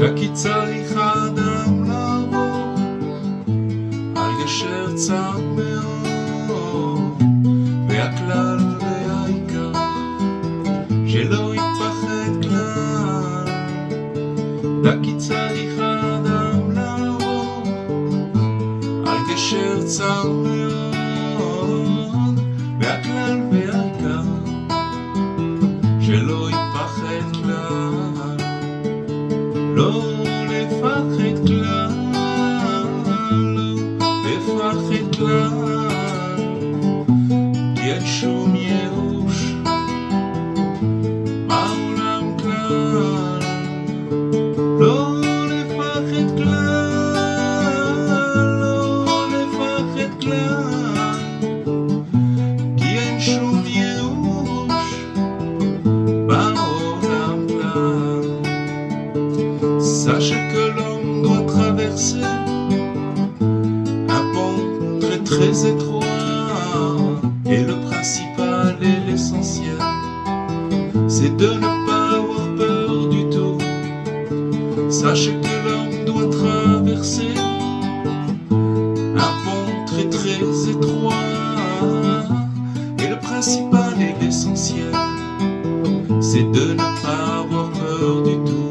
וכי צריך האדם לעבור על גשר צר מאוד, והכלל והעיקר שלא יתפחד כלל. וכי צריך האדם לעבור על גשר צר מאוד, והכלל והעיקר שלא יתפחד כלל. לא לפחד כלל, לא לפחד כלל, כי אין שום ייאוש בעולם כלל. לא לפחד כלל, לא לפחד כלל, כי אין שום ייאוש בעולם כלל. Sachez que l'homme doit traverser un pont très très étroit, et le principal et l'essentiel, c'est de ne pas avoir peur du tout. Sachez que l'homme doit traverser un pont très très étroit, et le principal et l'essentiel, c'est de ne pas avoir peur du tout.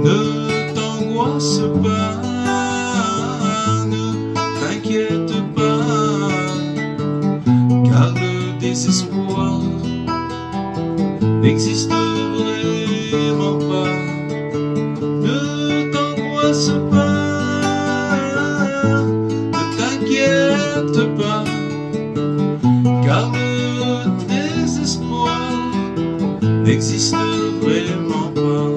Ne t'angoisse pas, ne t'inquiète pas, car le désespoir n'existe vraiment pas. Ne t'angoisse pas, ne t'inquiète pas, car le désespoir n'existe vraiment pas.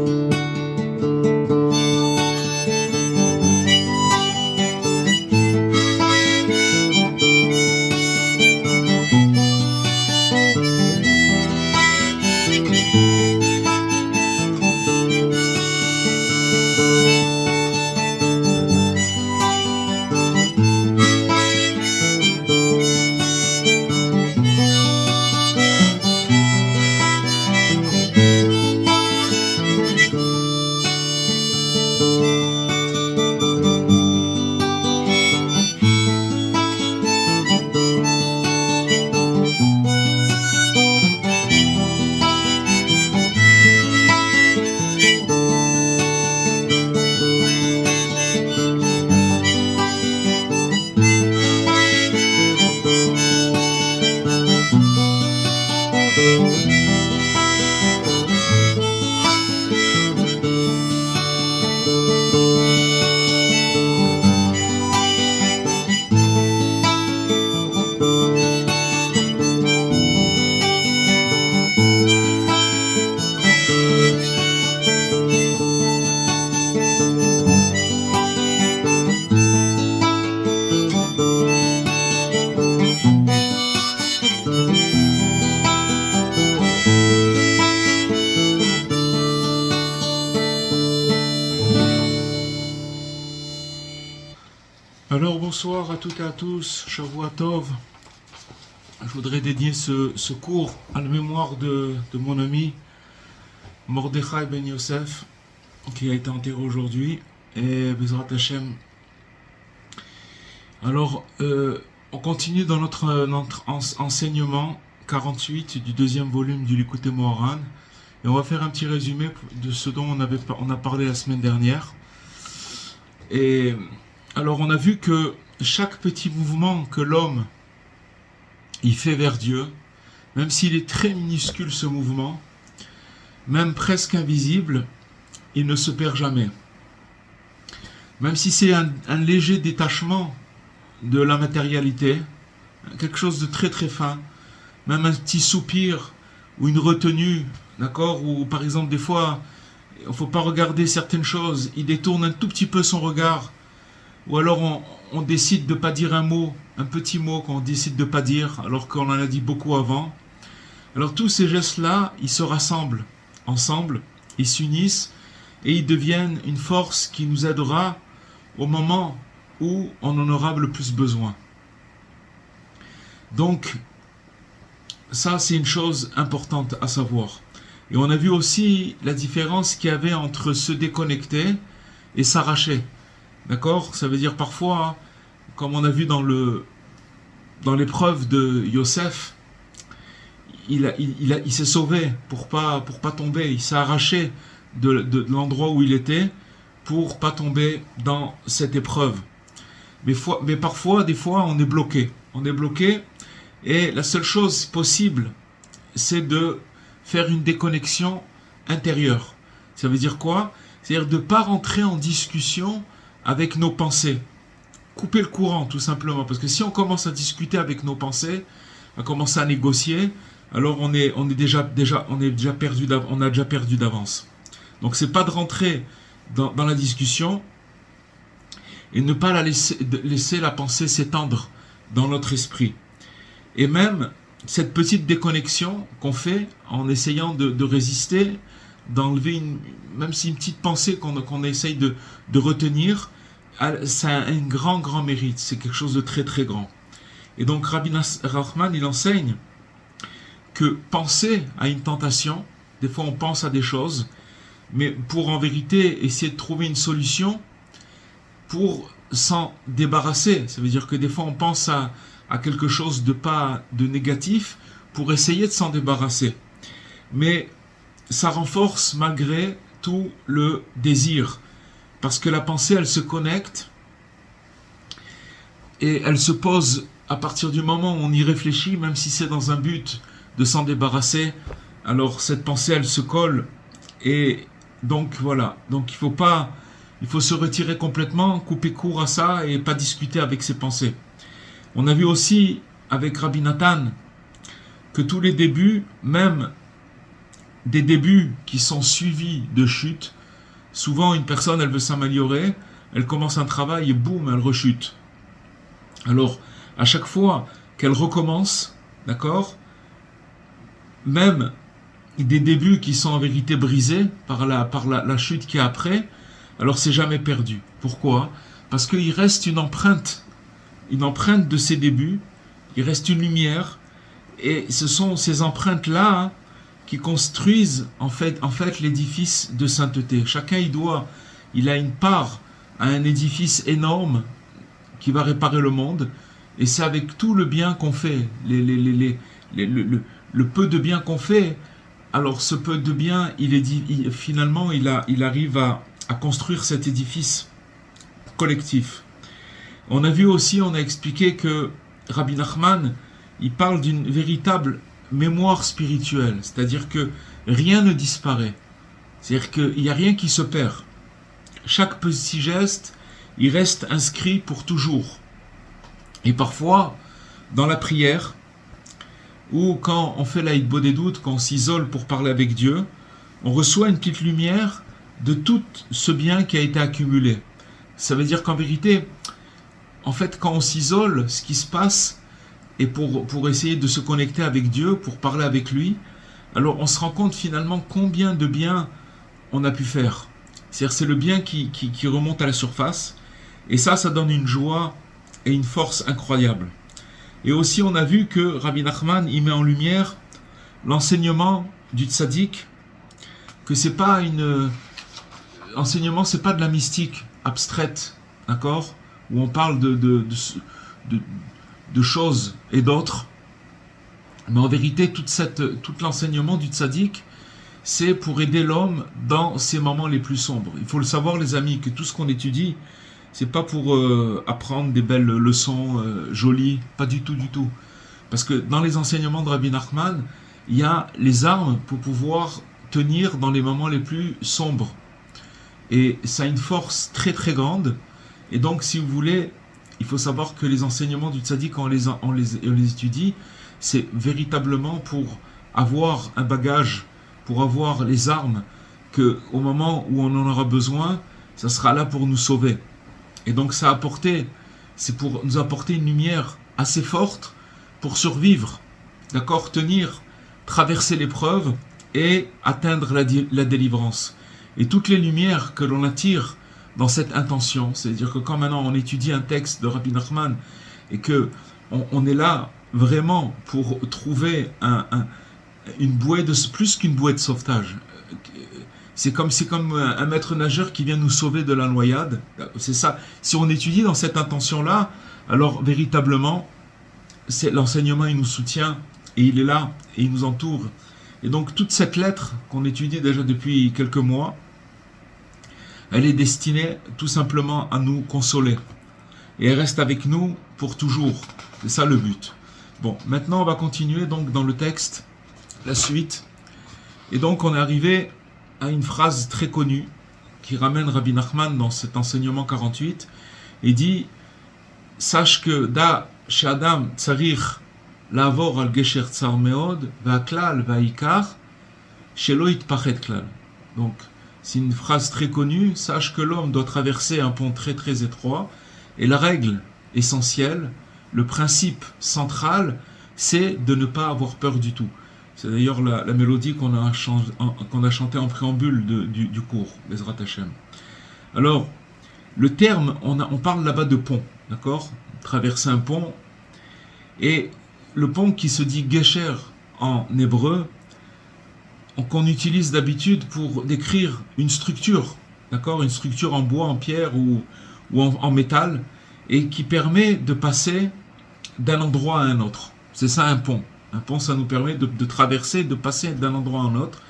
Alors bonsoir à toutes et à tous, Shavua Tov. Je voudrais dédier ce cours à la mémoire de mon ami Mordechai Ben Yosef, qui a été enterré aujourd'hui, et Bezrat Hashem. Alors, on continue dans notre enseignement 48 du deuxième volume du Likutei Moharan, et on va faire un petit résumé de ce dont on a parlé la semaine dernière. Et alors on a vu que chaque petit mouvement que l'homme il fait vers Dieu, même s'il est très minuscule ce mouvement, même presque invisible, il ne se perd jamais. Même si c'est un léger détachement de la matérialité, quelque chose de très très fin, même un petit soupir ou une retenue, d'accord, ou par exemple des fois il ne faut pas regarder certaines choses, il détourne un tout petit peu son regard, ou alors on décide de ne pas dire un mot, un petit mot qu'on décide de ne pas dire, alors qu'on en a dit beaucoup avant. Alors tous ces gestes-là, ils se rassemblent ensemble, ils s'unissent, et ils deviennent une force qui nous aidera au moment où on en aura le plus besoin. Donc, ça c'est une chose importante à savoir. Et on a vu aussi la différence qu'il y avait entre se déconnecter et s'arracher. D'accord? Ça veut dire parfois, comme on a vu dans l'épreuve de Yosef, il s'est sauvé pour pas tomber. Il s'est arraché de l'endroit où il était pour pas tomber dans cette épreuve. Mais parfois, des fois, on est bloqué. On est bloqué et la seule chose possible, c'est de faire une déconnexion intérieure. Ça veut dire quoi? C'est-à-dire de ne pas rentrer en discussion avec nos pensées. Couper le courant, tout simplement. Parce que si on commence à discuter avec nos pensées, à commencer à négocier, alors on a déjà perdu d'avance. Donc c'est pas de rentrer dans la discussion et ne pas laisser la pensée s'étendre dans notre esprit. Et même cette petite déconnexion qu'on fait en essayant de résister, d'enlever même si une petite pensée qu'on essaye de retenir, ça a un grand mérite, c'est quelque chose de très très grand. Et donc Rabbi Nachman, il enseigne que penser à une tentation, des fois on pense à des choses, mais pour en vérité essayer de trouver une solution pour s'en débarrasser. Ça veut dire que des fois on pense à quelque chose de négatif pour essayer de s'en débarrasser. Mais ça renforce malgré tout le désir. Parce que la pensée, elle se connecte et elle se pose à partir du moment où on y réfléchit, même si c'est dans un but de s'en débarrasser. Alors cette pensée, elle se colle et donc voilà. Donc il faut se retirer complètement, couper court à ça et pas discuter avec ses pensées. On a vu aussi avec Rabbi Nathan que tous les débuts, même des débuts qui sont suivis de chutes, souvent une personne elle veut s'améliorer, elle commence un travail et boum, elle rechute. Alors à chaque fois qu'elle recommence, d'accord, même des débuts qui sont en vérité brisés par la chute qui est après, alors c'est jamais perdu. Pourquoi? Parce qu'il reste une empreinte de ces débuts, il reste une lumière, et ce sont ces empreintes-là qui construisent en fait l'édifice de sainteté. Chacun il a une part à un édifice énorme qui va réparer le monde, et c'est avec tout le bien qu'on fait, le peu de bien qu'on fait. Alors ce peu de bien, finalement il arrive à construire cet édifice collectif. On a vu aussi, on a expliqué que Rabbi Nachman, il parle d'une véritable mémoire spirituelle, c'est-à-dire que rien ne disparaît, c'est-à-dire qu'il n'y a rien qui se perd. Chaque petit geste, il reste inscrit pour toujours. Et parfois, dans la prière, ou quand on fait la Hitbodedut, quand on s'isole pour parler avec Dieu, on reçoit une petite lumière de tout ce bien qui a été accumulé. Ça veut dire qu'en vérité, en fait, quand on s'isole, ce qui se passe, et pour essayer de se connecter avec Dieu, pour parler avec lui, alors on se rend compte finalement combien de bien on a pu faire. C'est-à-dire c'est le bien qui remonte à la surface, et ça donne une joie et une force incroyable. Et aussi on a vu que Rabbi Nachman, il met en lumière l'enseignement du tzaddik, que c'est pas enseignement, c'est pas de la mystique abstraite, d'accord, où on parle de choses et d'autres, mais en vérité tout l'enseignement du tzaddik, c'est pour aider l'homme dans ses moments les plus sombres. Il faut le savoir les amis, que tout ce qu'on étudie, c'est pas pour apprendre des belles leçons jolies, pas du tout. Parce que dans les enseignements de Rabbi Nachman, il y a les armes pour pouvoir tenir dans les moments les plus sombres. Et ça a une force très très grande. Et donc si vous voulez, il faut savoir que les enseignements du tzaddik, quand on les étudie, c'est véritablement pour avoir un bagage, pour avoir les armes qu'au moment où on en aura besoin, ça sera là pour nous sauver. Et donc c'est pour nous apporter une lumière assez forte pour survivre, d'accord, tenir, traverser l'épreuve et atteindre la délivrance. Et toutes les lumières que l'on attire dans cette intention, c'est-à-dire que quand maintenant on étudie un texte de Rabbi Nachman et que on est là vraiment pour trouver une bouée plus qu'une bouée de sauvetage. C'est comme un maître nageur qui vient nous sauver de la noyade. C'est ça. Si on étudie dans cette intention-là, alors véritablement, l'enseignement il nous soutient et il est là et il nous entoure. Et donc toute cette lettre qu'on étudie déjà depuis quelques mois, elle est destinée tout simplement à nous consoler. Et elle reste avec nous pour toujours. C'est ça le but. Bon, maintenant on va continuer donc dans le texte, la suite. Et donc on est arrivé à une phrase très connue qui ramène Rabbi Nachman dans cet enseignement 48 et dit: sache que da chez Adam tsarich לעבור על גשר צר מאוד, והכלל והעיקר שלא יתפחד כלל. Donc, c'est une phrase très connue. Sache que l'homme doit traverser un pont très très étroit. Et la règle essentielle, le principe central, c'est de ne pas avoir peur du tout. C'est d'ailleurs la mélodie qu'on a chantée en préambule du cours, Bezrat Hashem. Alors, le terme, on parle là-bas de pont, d'accord? Traverser un pont. Et le pont qui se dit Gesher en hébreu, qu'on utilise d'habitude pour décrire une structure, d'accord, une structure en bois, en pierre ou en métal, et qui permet de passer d'un endroit à un autre. C'est ça un pont. Un pont, ça nous permet de traverser, de passer d'un endroit à un autre.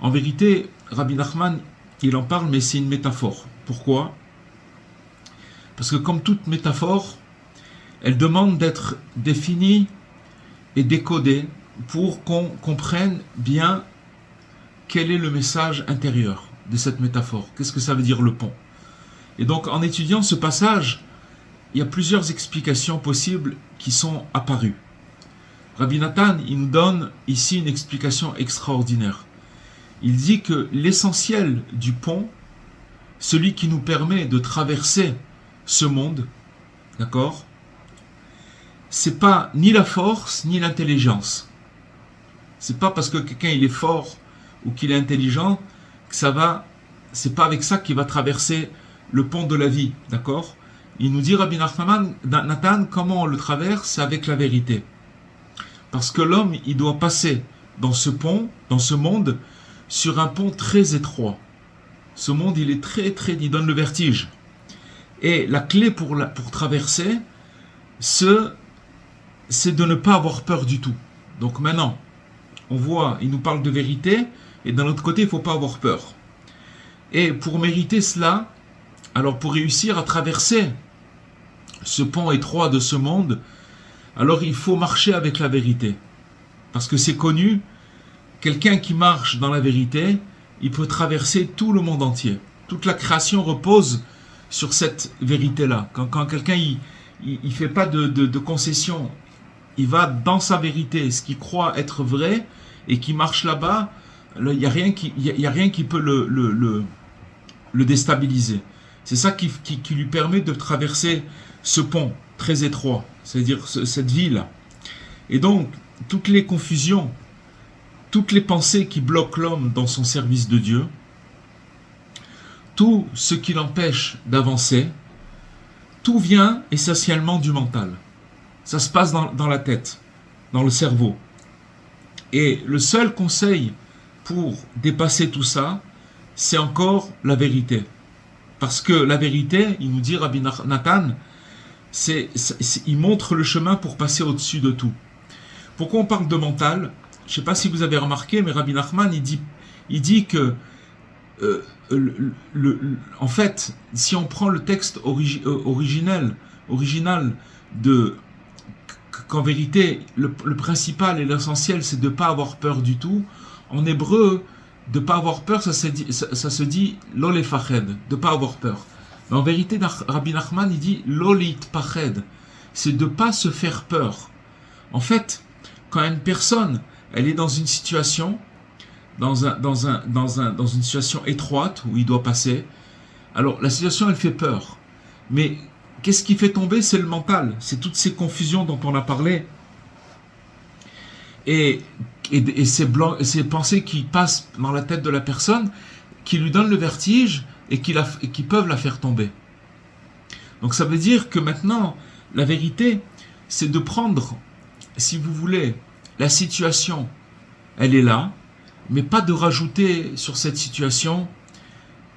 En vérité, Rabbi Nachman, il en parle, mais c'est une métaphore. Pourquoi? Parce que comme toute métaphore, elle demande d'être définie et décodée pour qu'on comprenne bien quel est le message intérieur de cette métaphore. Qu'est-ce que ça veut dire le pont? Et donc en étudiant ce passage, il y a plusieurs explications possibles qui sont apparues. Rabbi Nathan, il nous donne ici une explication extraordinaire. Il dit que l'essentiel du pont, celui qui nous permet de traverser ce monde, d'accord, c'est pas ni la force ni l'intelligence. C'est pas parce que quelqu'un il est fort ou qu'il est intelligent que ça va, c'est pas avec ça qu'il va traverser le pont de la vie, d'accord? Il nous dit Rabbi Nathan, comment on le traverse? C'est avec la vérité. Parce que l'homme, il doit passer dans ce pont, dans ce monde, sur un pont très étroit. Ce monde, il est très, il donne le vertige. Et la clé pour traverser, c'est de ne pas avoir peur du tout. Donc maintenant, on voit, il nous parle de vérité, et d'un autre côté, il ne faut pas avoir peur. Et pour mériter cela, alors pour réussir à traverser ce pont étroit de ce monde, alors il faut marcher avec la vérité. Parce que c'est connu, quelqu'un qui marche dans la vérité, il peut traverser tout le monde entier. Toute la création repose sur cette vérité-là. Quand quelqu'un il fait pas de concession, il va dans sa vérité, ce qu'il croit être vrai, et qui marche là-bas, il n'y a rien qui peut le déstabiliser. C'est ça qui lui permet de traverser ce pont très étroit, c'est-à-dire cette vie-là. Et donc, toutes les confusions, toutes les pensées qui bloquent l'homme dans son service de Dieu, tout ce qui l'empêche d'avancer, tout vient essentiellement du mental. Ça se passe dans la tête, dans le cerveau. Et le seul conseil pour dépasser tout ça, c'est encore la vérité. Parce que la vérité, il nous dit Rabbi Nathan, il montre le chemin pour passer au-dessus de tout. Pourquoi on parle de mental? Je ne sais pas si vous avez remarqué, mais Rabbi Nachman, il dit que en fait, si on prend le texte original qu'en vérité, le principal et l'essentiel, c'est de ne pas avoir peur du tout. En hébreu, de ne pas avoir peur, ça se dit lol fached, de ne pas avoir peur. Mais en vérité, Rabbi Nachman, il dit lolit pached, c'est de ne pas se faire peur. En fait, quand une personne, elle est dans une situation, dans une situation étroite où il doit passer. Alors la situation elle fait peur, mais qu'est-ce qui fait tomber? C'est le mental, c'est toutes ces confusions dont on a parlé et ces pensées qui passent dans la tête de la personne qui lui donnent le vertige et qui peuvent la faire tomber. Donc ça veut dire que maintenant la vérité c'est de prendre, si vous voulez, la situation elle est là, mais pas de rajouter sur cette situation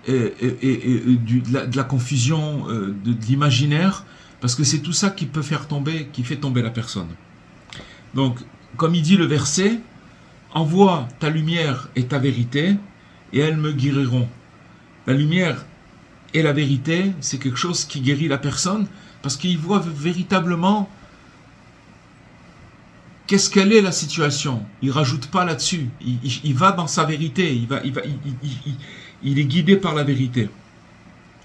de la confusion, de l'imaginaire, parce que c'est tout ça qui peut faire tomber, qui fait tomber la personne. Donc, comme il dit le verset, envoie ta lumière et ta vérité, et elles me guériront. La lumière et la vérité, c'est quelque chose qui guérit la personne, parce qu'il voit véritablement qu'est-ce qu'elle est la situation. Il rajoute pas là-dessus. Il va dans sa vérité. Il est guidé par la vérité.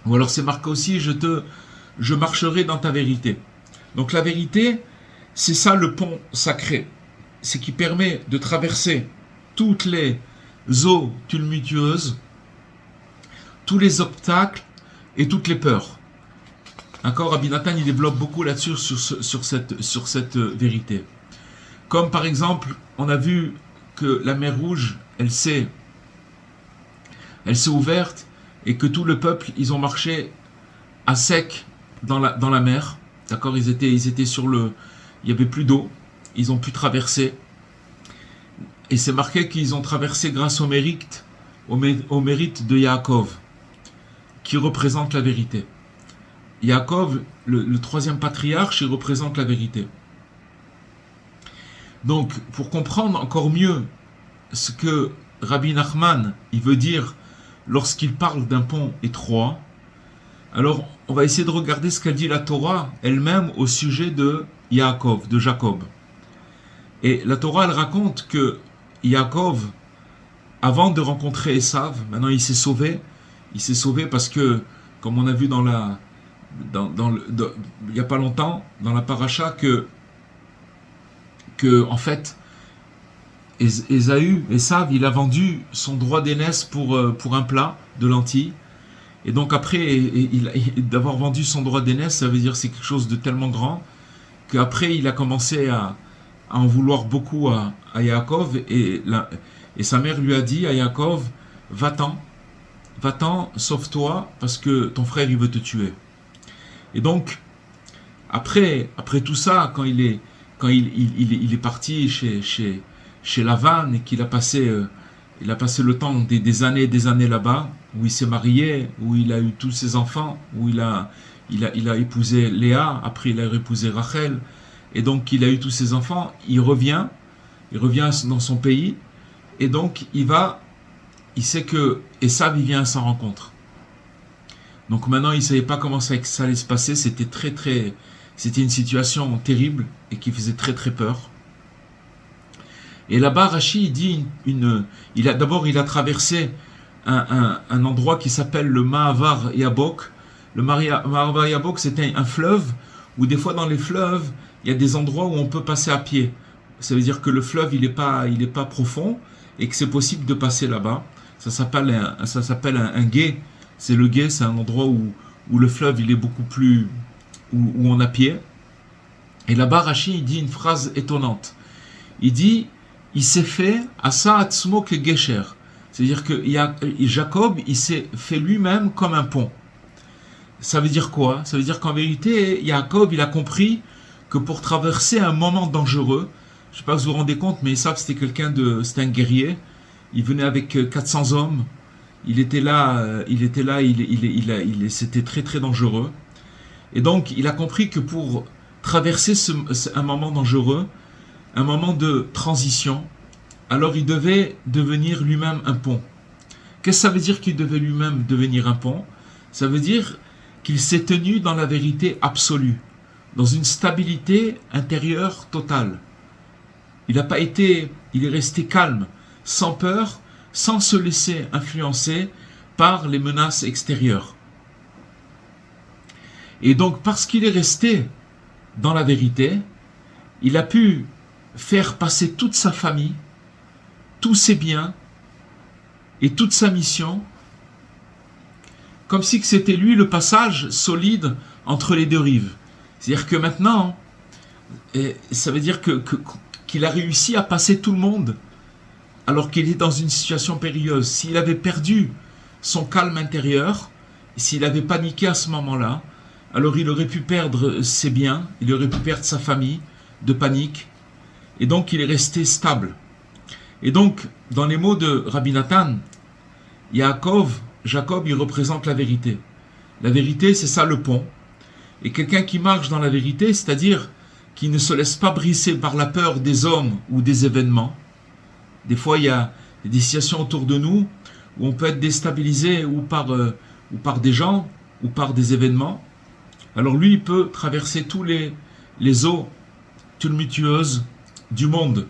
Ou alors c'est marqué aussi, je marcherai dans ta vérité. Donc la vérité, c'est ça le pont sacré. C'est qui permet de traverser toutes les eaux tumultueuses, tous les obstacles et toutes les peurs. D'accord, Rabbi Nathan, il développe beaucoup là-dessus sur cette vérité. Comme par exemple, on a vu que la mer Rouge, elle s'est ouverte et que tout le peuple, ils ont marché à sec dans la mer. D'accord, ils étaient sur le... Il n'y avait plus d'eau, ils ont pu traverser. Et c'est marqué qu'ils ont traversé grâce au mérite de Yaakov, qui représente la vérité. Yaakov, le troisième patriarche, il représente la vérité. Donc, pour comprendre encore mieux ce que Rabbi Nachman il veut dire lorsqu'il parle d'un pont étroit, alors on va essayer de regarder ce qu'a dit la Torah elle-même au sujet de Yaakov, de Jacob. Et la Torah elle raconte que Yaakov, avant de rencontrer Esav, maintenant il s'est sauvé parce que, comme on a vu il n'y a pas longtemps, dans la paracha, que en fait, Esav, il a vendu son droit d'aînesse pour un plat de lentilles. Et donc après, d'avoir vendu son droit d'aînesse, ça veut dire que c'est quelque chose de tellement grand qu'après, il a commencé à en vouloir beaucoup à Yaakov. Et sa mère lui a dit à Yaakov, va-t'en, sauve-toi, parce que ton frère, il veut te tuer. Et donc, après tout ça, quand il est parti chez Lavan et qu'il a passé le temps des années et des années là-bas, où il s'est marié, où il a eu tous ses enfants, où il a épousé Léa, après il a épousé Rachel, et donc il a eu tous ses enfants, il revient dans son pays, et donc il sait que Esav il vient à sa rencontre. Donc maintenant il ne savait pas comment ça allait se passer, c'était une situation terrible et qui faisait très très peur. Et là-bas, Rashi dit il a traversé un endroit qui s'appelle le Mahavar Yabok. Le Mahavar Yabok, c'était un fleuve où des fois dans les fleuves, il y a des endroits où on peut passer à pied. Ça veut dire que le fleuve, il est pas profond et que c'est possible de passer là-bas. Ça s'appelle un gué. C'est le gué, c'est un endroit où le fleuve, il est beaucoup plus... où on a pied. Et là-bas, Rashi, il dit une phrase étonnante. Il dit, il s'est fait asa atzmo ke gesher. C'est-à-dire que Jacob, il s'est fait lui-même comme un pont. Ça veut dire quoi? Ça veut dire qu'en vérité, Jacob, il a compris que pour traverser un moment dangereux, je ne sais pas si vous vous rendez compte, mais Esav, c'était un guerrier. Il venait avec 400 hommes. C'était très très dangereux. Et donc, il a compris que pour traverser un moment dangereux, un moment de transition, alors il devait devenir lui-même un pont. Qu'est-ce que ça veut dire qu'il devait lui-même devenir un pont? Ça veut dire qu'il s'est tenu dans la vérité absolue, dans une stabilité intérieure totale. Il est resté calme, sans peur, sans se laisser influencer par les menaces extérieures. Et donc, parce qu'il est resté dans la vérité, il a pu faire passer toute sa famille, tous ses biens, et toute sa mission, comme si c'était lui le passage solide entre les deux rives. C'est-à-dire que maintenant, ça veut dire qu'il a réussi à passer tout le monde alors qu'il est dans une situation périlleuse. S'il avait perdu son calme intérieur, s'il avait paniqué à ce moment-là, alors il aurait pu perdre ses biens, il aurait pu perdre sa famille de panique, et donc il est resté stable. Et donc, dans les mots de Rabbi Nathan, Jacob, il représente la vérité. La vérité, c'est ça le pont. Et quelqu'un qui marche dans la vérité, c'est-à-dire qui ne se laisse pas briser par la peur des hommes ou des événements. Des fois, il y a des situations autour de nous où on peut être déstabilisé ou par des gens ou par des événements. Alors lui, il peut traverser tous les eaux tumultueuses du monde.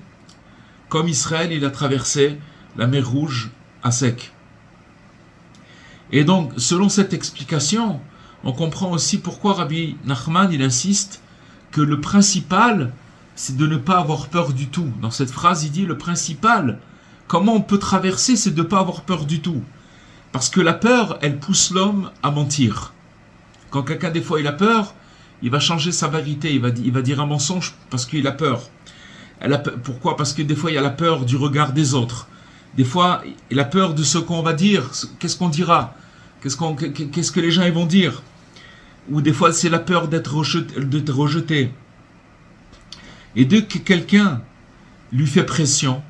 Comme Israël, il a traversé la mer Rouge à sec. Et donc, selon cette explication, on comprend aussi pourquoi Rabbi Nachman, il insiste que le principal, c'est de ne pas avoir peur du tout. Dans cette phrase, il dit le principal, comment on peut traverser, c'est de ne pas avoir peur du tout. Parce que la peur, elle pousse l'homme à mentir. Quand quelqu'un, des fois, il a peur, il va changer sa vérité, il va dire un mensonge parce qu'il a peur. Pourquoi ? Parce que des fois, il y a la peur du regard des autres. Des fois, il a peur de ce qu'on va dire, qu'est-ce qu'on dira, qu'est-ce que les gens ils vont dire. Ou des fois, c'est la peur d'être rejeté. Et dès que quelqu'un lui fait pression,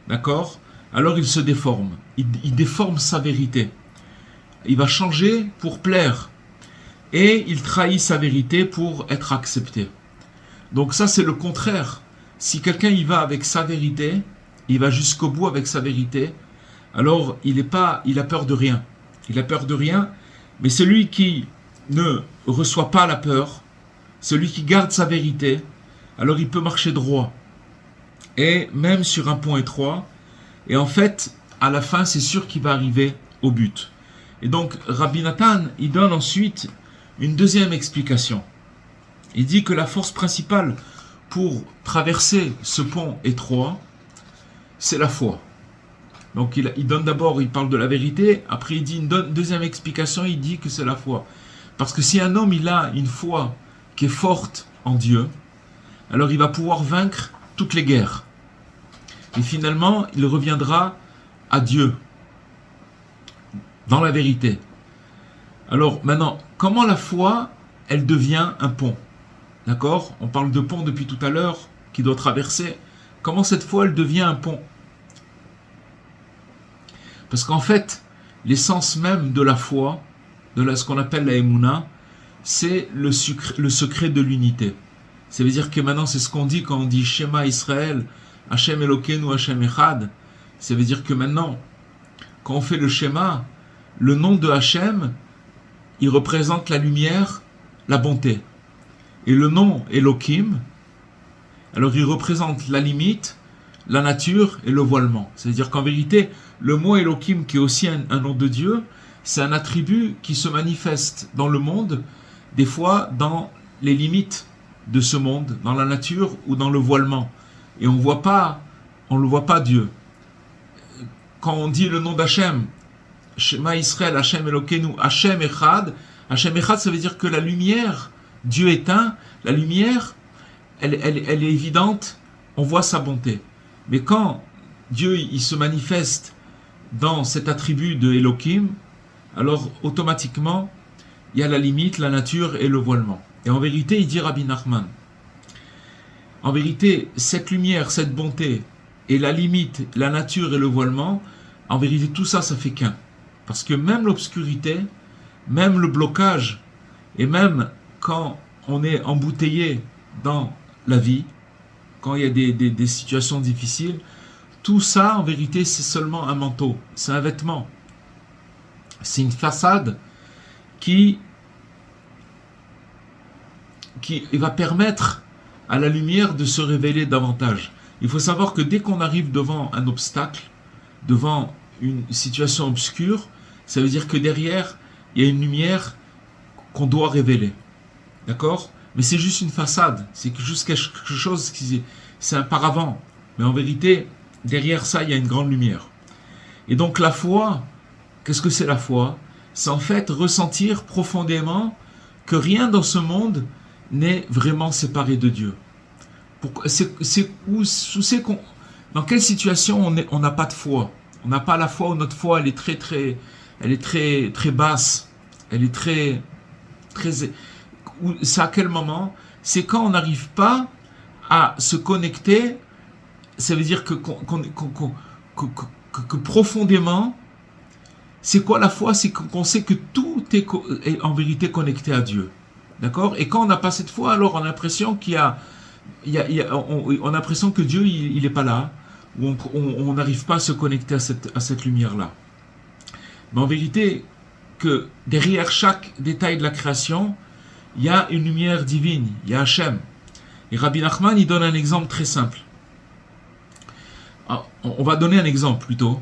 d'accord, alors il se déforme. Il déforme sa vérité. Il va changer pour plaire. Et il trahit sa vérité pour être accepté. Donc ça, c'est le contraire. Si quelqu'un y va avec sa vérité, il va jusqu'au bout avec sa vérité, alors il a peur de rien. Il a peur de rien, mais celui qui ne reçoit pas la peur, celui qui garde sa vérité, alors il peut marcher droit. Et même sur un pont étroit, et en fait, à la fin, c'est sûr qu'il va arriver au but. Et donc, Rabbi Nathan, il donne ensuite une deuxième explication. Il dit que la force principale pour traverser ce pont étroit, c'est la foi. Donc il donne d'abord, il parle de la vérité, après il dit une deuxième explication, il dit que c'est la foi. Parce que si un homme il a une foi qui est forte en Dieu, alors il va pouvoir vaincre toutes les guerres. Et finalement, il reviendra à Dieu, dans la vérité. Alors maintenant, comment la foi, elle devient un pont ? D'accord ? On parle de pont depuis tout à l'heure, qui doit traverser. Comment cette foi, elle devient un pont ? Parce qu'en fait, l'essence même de la foi, ce qu'on appelle la Emouna, c'est le secret de l'unité. Ça veut dire que maintenant, c'est ce qu'on dit quand on dit Shema Israël, Hashem Elokeinu, Hashem Echad. Ça veut dire que maintenant, quand on fait le Shema, le nom de Hashem, il représente la lumière, la bonté. Et le nom Elohim, alors il représente la limite, la nature et le voilement. C'est-à-dire qu'en vérité, le mot Elohim, qui est aussi un nom de Dieu, c'est un attribut qui se manifeste dans le monde, des fois dans les limites de ce monde, dans la nature ou dans le voilement. Et on ne le voit pas Dieu. Quand on dit le nom d'Hachem, Shema Israël, Hashem Elokeinu, Hashem Echad, ça veut dire que la lumière, Dieu est un, la lumière, elle est évidente, on voit sa bonté. Mais quand Dieu il se manifeste dans cet attribut de Elohim, alors automatiquement, il y a la limite, la nature et le voilement. Et en vérité, il dit Rabbi Nachman, en vérité, cette lumière, cette bonté, et la limite, la nature et le voilement, en vérité, tout ça, ça fait qu'un. Parce que même l'obscurité, même le blocage, et même quand on est embouteillé dans la vie, quand il y a des situations difficiles, tout ça, en vérité, c'est seulement un manteau, c'est un vêtement. C'est une façade qui va permettre à la lumière de se révéler davantage. Il faut savoir que dès qu'on arrive devant un obstacle, devant une situation obscure, ça veut dire que derrière, il y a une lumière qu'on doit révéler. D'accord ? Mais c'est juste une façade, c'est juste quelque chose c'est un paravent. Mais en vérité, derrière ça, il y a une grande lumière. Et donc la foi, qu'est-ce que c'est la foi? C'est en fait ressentir profondément que rien dans ce monde n'est vraiment séparé de Dieu. Dans quelle situation on n'a pas de foi? On n'a pas la foi, ou notre foi elle est très basse, elle est c'est à quel moment? C'est quand on n'arrive pas à se connecter. Ça veut dire que profondément, c'est quoi la foi? C'est qu'on sait que tout est en vérité connecté à Dieu. D'accord? Et quand on n'a pas cette foi, alors on a l'impression on a l'impression que Dieu, il n'est pas là, ou on n'arrive pas à se connecter à cette lumière-là. Mais en vérité, que derrière chaque détail de la création, il y a une lumière divine, il y a Hachem. Et Rabbi Nachman, il donne un exemple très simple. On va donner un exemple plutôt.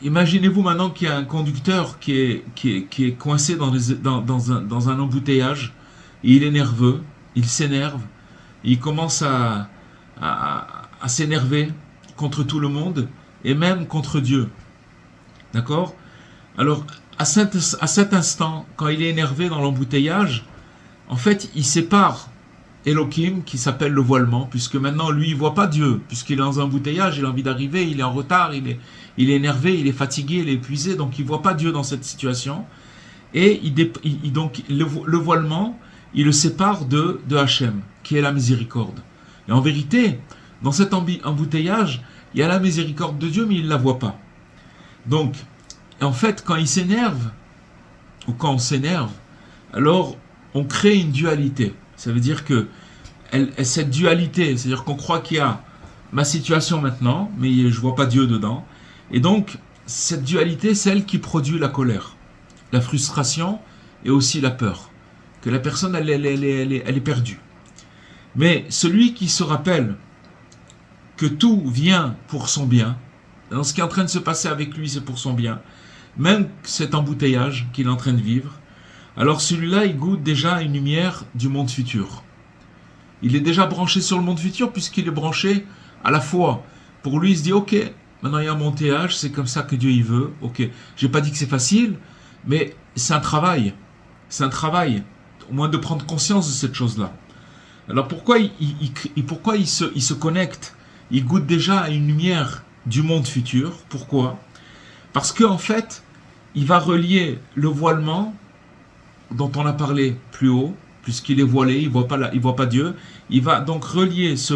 Imaginez-vous maintenant qu'il y a un conducteur qui est coincé dans un embouteillage, et il est nerveux, il s'énerve, il commence à s'énerver contre tout le monde, et même contre Dieu. D'accord? Alors, à cet instant, quand il est énervé dans l'embouteillage, en fait, il sépare Elohim, qui s'appelle le voilement, puisque maintenant, lui, il ne voit pas Dieu, puisqu'il est dans un embouteillage, il a envie d'arriver, il est en retard, il est énervé, il est fatigué, il est épuisé, donc il ne voit pas Dieu dans cette situation. Et donc, le voilement, il le sépare de Hachem, qui est la miséricorde. Et en vérité, dans cet embouteillage, il y a la miséricorde de Dieu, mais il ne la voit pas. Donc, en fait, quand il s'énerve, ou quand on s'énerve, alors on crée une dualité. Ça veut dire que cette dualité, c'est-à-dire qu'on croit qu'il y a ma situation maintenant, mais je ne vois pas Dieu dedans. Et donc, cette dualité, c'est elle qui produit la colère, la frustration et aussi la peur. Que la personne, elle est perdue. Mais celui qui se rappelle que tout vient pour son bien, dans ce qui est en train de se passer avec lui, c'est pour son bien, même cet embouteillage qu'il est en train de vivre, alors celui-là, il goûte déjà une lumière du monde futur. Il est déjà branché sur le monde futur puisqu'il est branché à la foi. Pour lui, il se dit, ok, maintenant il y a un embouteillage, c'est comme ça que Dieu y veut. Ok, j'ai pas dit que c'est facile, mais c'est un travail. C'est un travail, au moins de prendre conscience de cette chose-là. Alors pourquoi il se connecte? Il goûte déjà à une lumière du monde futur. Pourquoi? Parce qu'en fait, il va relier le voilement dont on a parlé plus haut, puisqu'il est voilé, il voit pas Dieu. Il va donc relier ce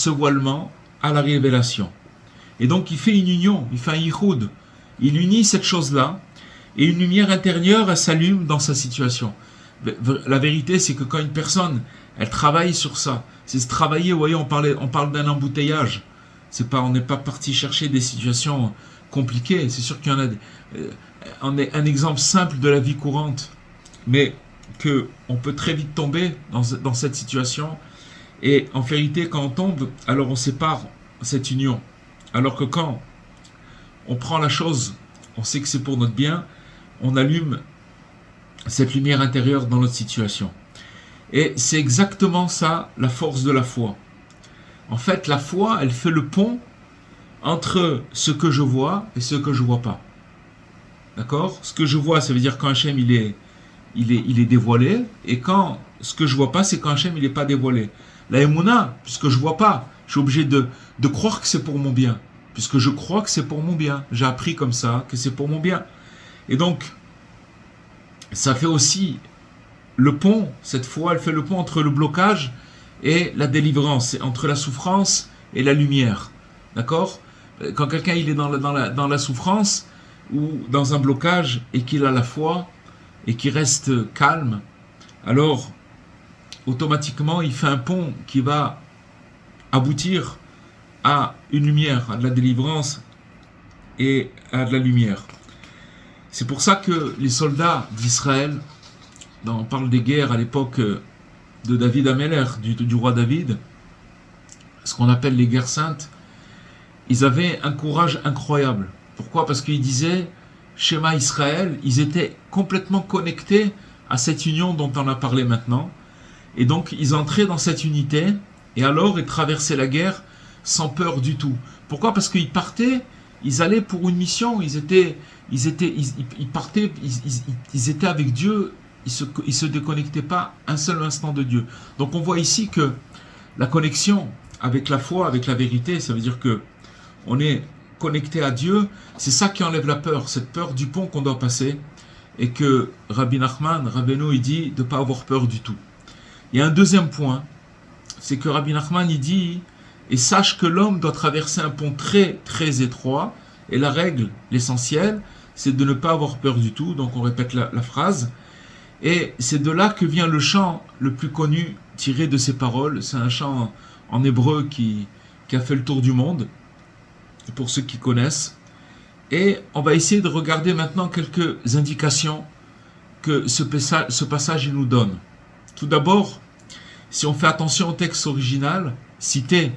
voilement à la révélation. Et donc il fait une union, il fait un yichud. Il unit cette chose-là, et une lumière intérieure, elle s'allume dans sa situation. La vérité, c'est que quand une personne, elle travaille sur ça, c'est se travailler, vous voyez, on parle d'un embouteillage. On n'est pas parti chercher des situations compliquées. C'est sûr qu'il y en a un exemple simple de la vie courante, mais qu'on peut très vite tomber dans cette situation. Et en vérité, quand on tombe, alors on sépare cette union. Alors que quand on prend la chose, on sait que c'est pour notre bien, on allume cette lumière intérieure dans notre situation. Et c'est exactement ça, la force de la foi. En fait, la foi, elle fait le pont entre ce que je vois et ce que je vois pas. D'accord? Ce que je vois, ça veut dire quand Hachem il est dévoilé, et quand ce que je vois pas, c'est quand Hachem il est pas dévoilé. La Emouna, puisque je vois pas, je suis obligé de croire que c'est pour mon bien, puisque je crois que c'est pour mon bien. J'ai appris comme ça que c'est pour mon bien. Et donc, ça fait aussi le pont, cette foi, elle fait le pont entre le blocage et la délivrance, entre la souffrance et la lumière. D'accord? Quand quelqu'un il est dans la souffrance ou dans un blocage et qu'il a la foi et qu'il reste calme, alors automatiquement il fait un pont qui va aboutir à une lumière, à de la délivrance et à de la lumière. C'est pour ça que les soldats d'Israël, on parle des guerres à l'époque de David Améler, du roi David, ce qu'on appelle les guerres saintes, ils avaient un courage incroyable. Pourquoi? Parce qu'ils disaient, Shema Israël, ils étaient complètement connectés à cette union dont on a parlé maintenant. Et donc, ils entraient dans cette unité, et alors ils traversaient la guerre sans peur du tout. Pourquoi? Parce qu'ils partaient, ils allaient pour une mission, ils partaient, ils étaient avec Dieu, ils se déconnectaient pas un seul instant de Dieu. Donc on voit ici que la connexion avec la foi, avec la vérité, ça veut dire que on est connecté à Dieu, c'est ça qui enlève la peur, cette peur du pont qu'on doit passer, et que Rabbi Nachman, Rabbeinu, il dit de ne pas avoir peur du tout. Il y a un deuxième point, c'est que Rabbi Nachman, il dit, et sache que l'homme doit traverser un pont très très étroit, et la règle, l'essentiel, c'est de ne pas avoir peur du tout, donc on répète la phrase, et c'est de là que vient le chant le plus connu tiré de ces paroles, c'est un chant en hébreu qui a fait le tour du monde, pour ceux qui connaissent, et on va essayer de regarder maintenant quelques indications que ce passage il nous donne. Tout d'abord, si on fait attention au texte original, cité,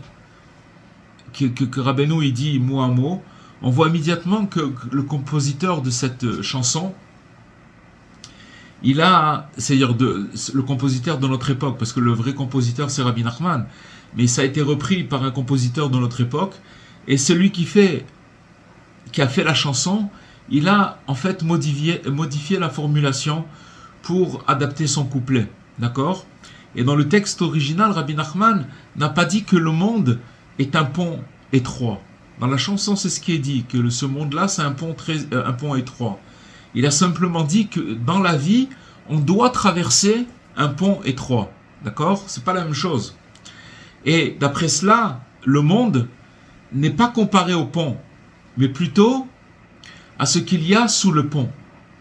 que Rabbeinu il dit mot à mot, on voit immédiatement que le compositeur de cette chanson, c'est-à-dire le compositeur de notre époque, parce que le vrai compositeur c'est Rabbi Nachman, mais ça a été repris par un compositeur de notre époque, et celui qui a fait la chanson, il a en fait modifié la formulation pour adapter son couplet, d'accord? Et dans le texte original, Rabbi Nachman n'a pas dit que le monde est un pont étroit. Dans la chanson, c'est ce qui est dit, que ce monde-là, c'est un pont étroit. Il a simplement dit que dans la vie, on doit traverser un pont étroit, d'accord? C'est pas la même chose. Et d'après cela, le monde n'est pas comparé au pont, mais plutôt à ce qu'il y a sous le pont,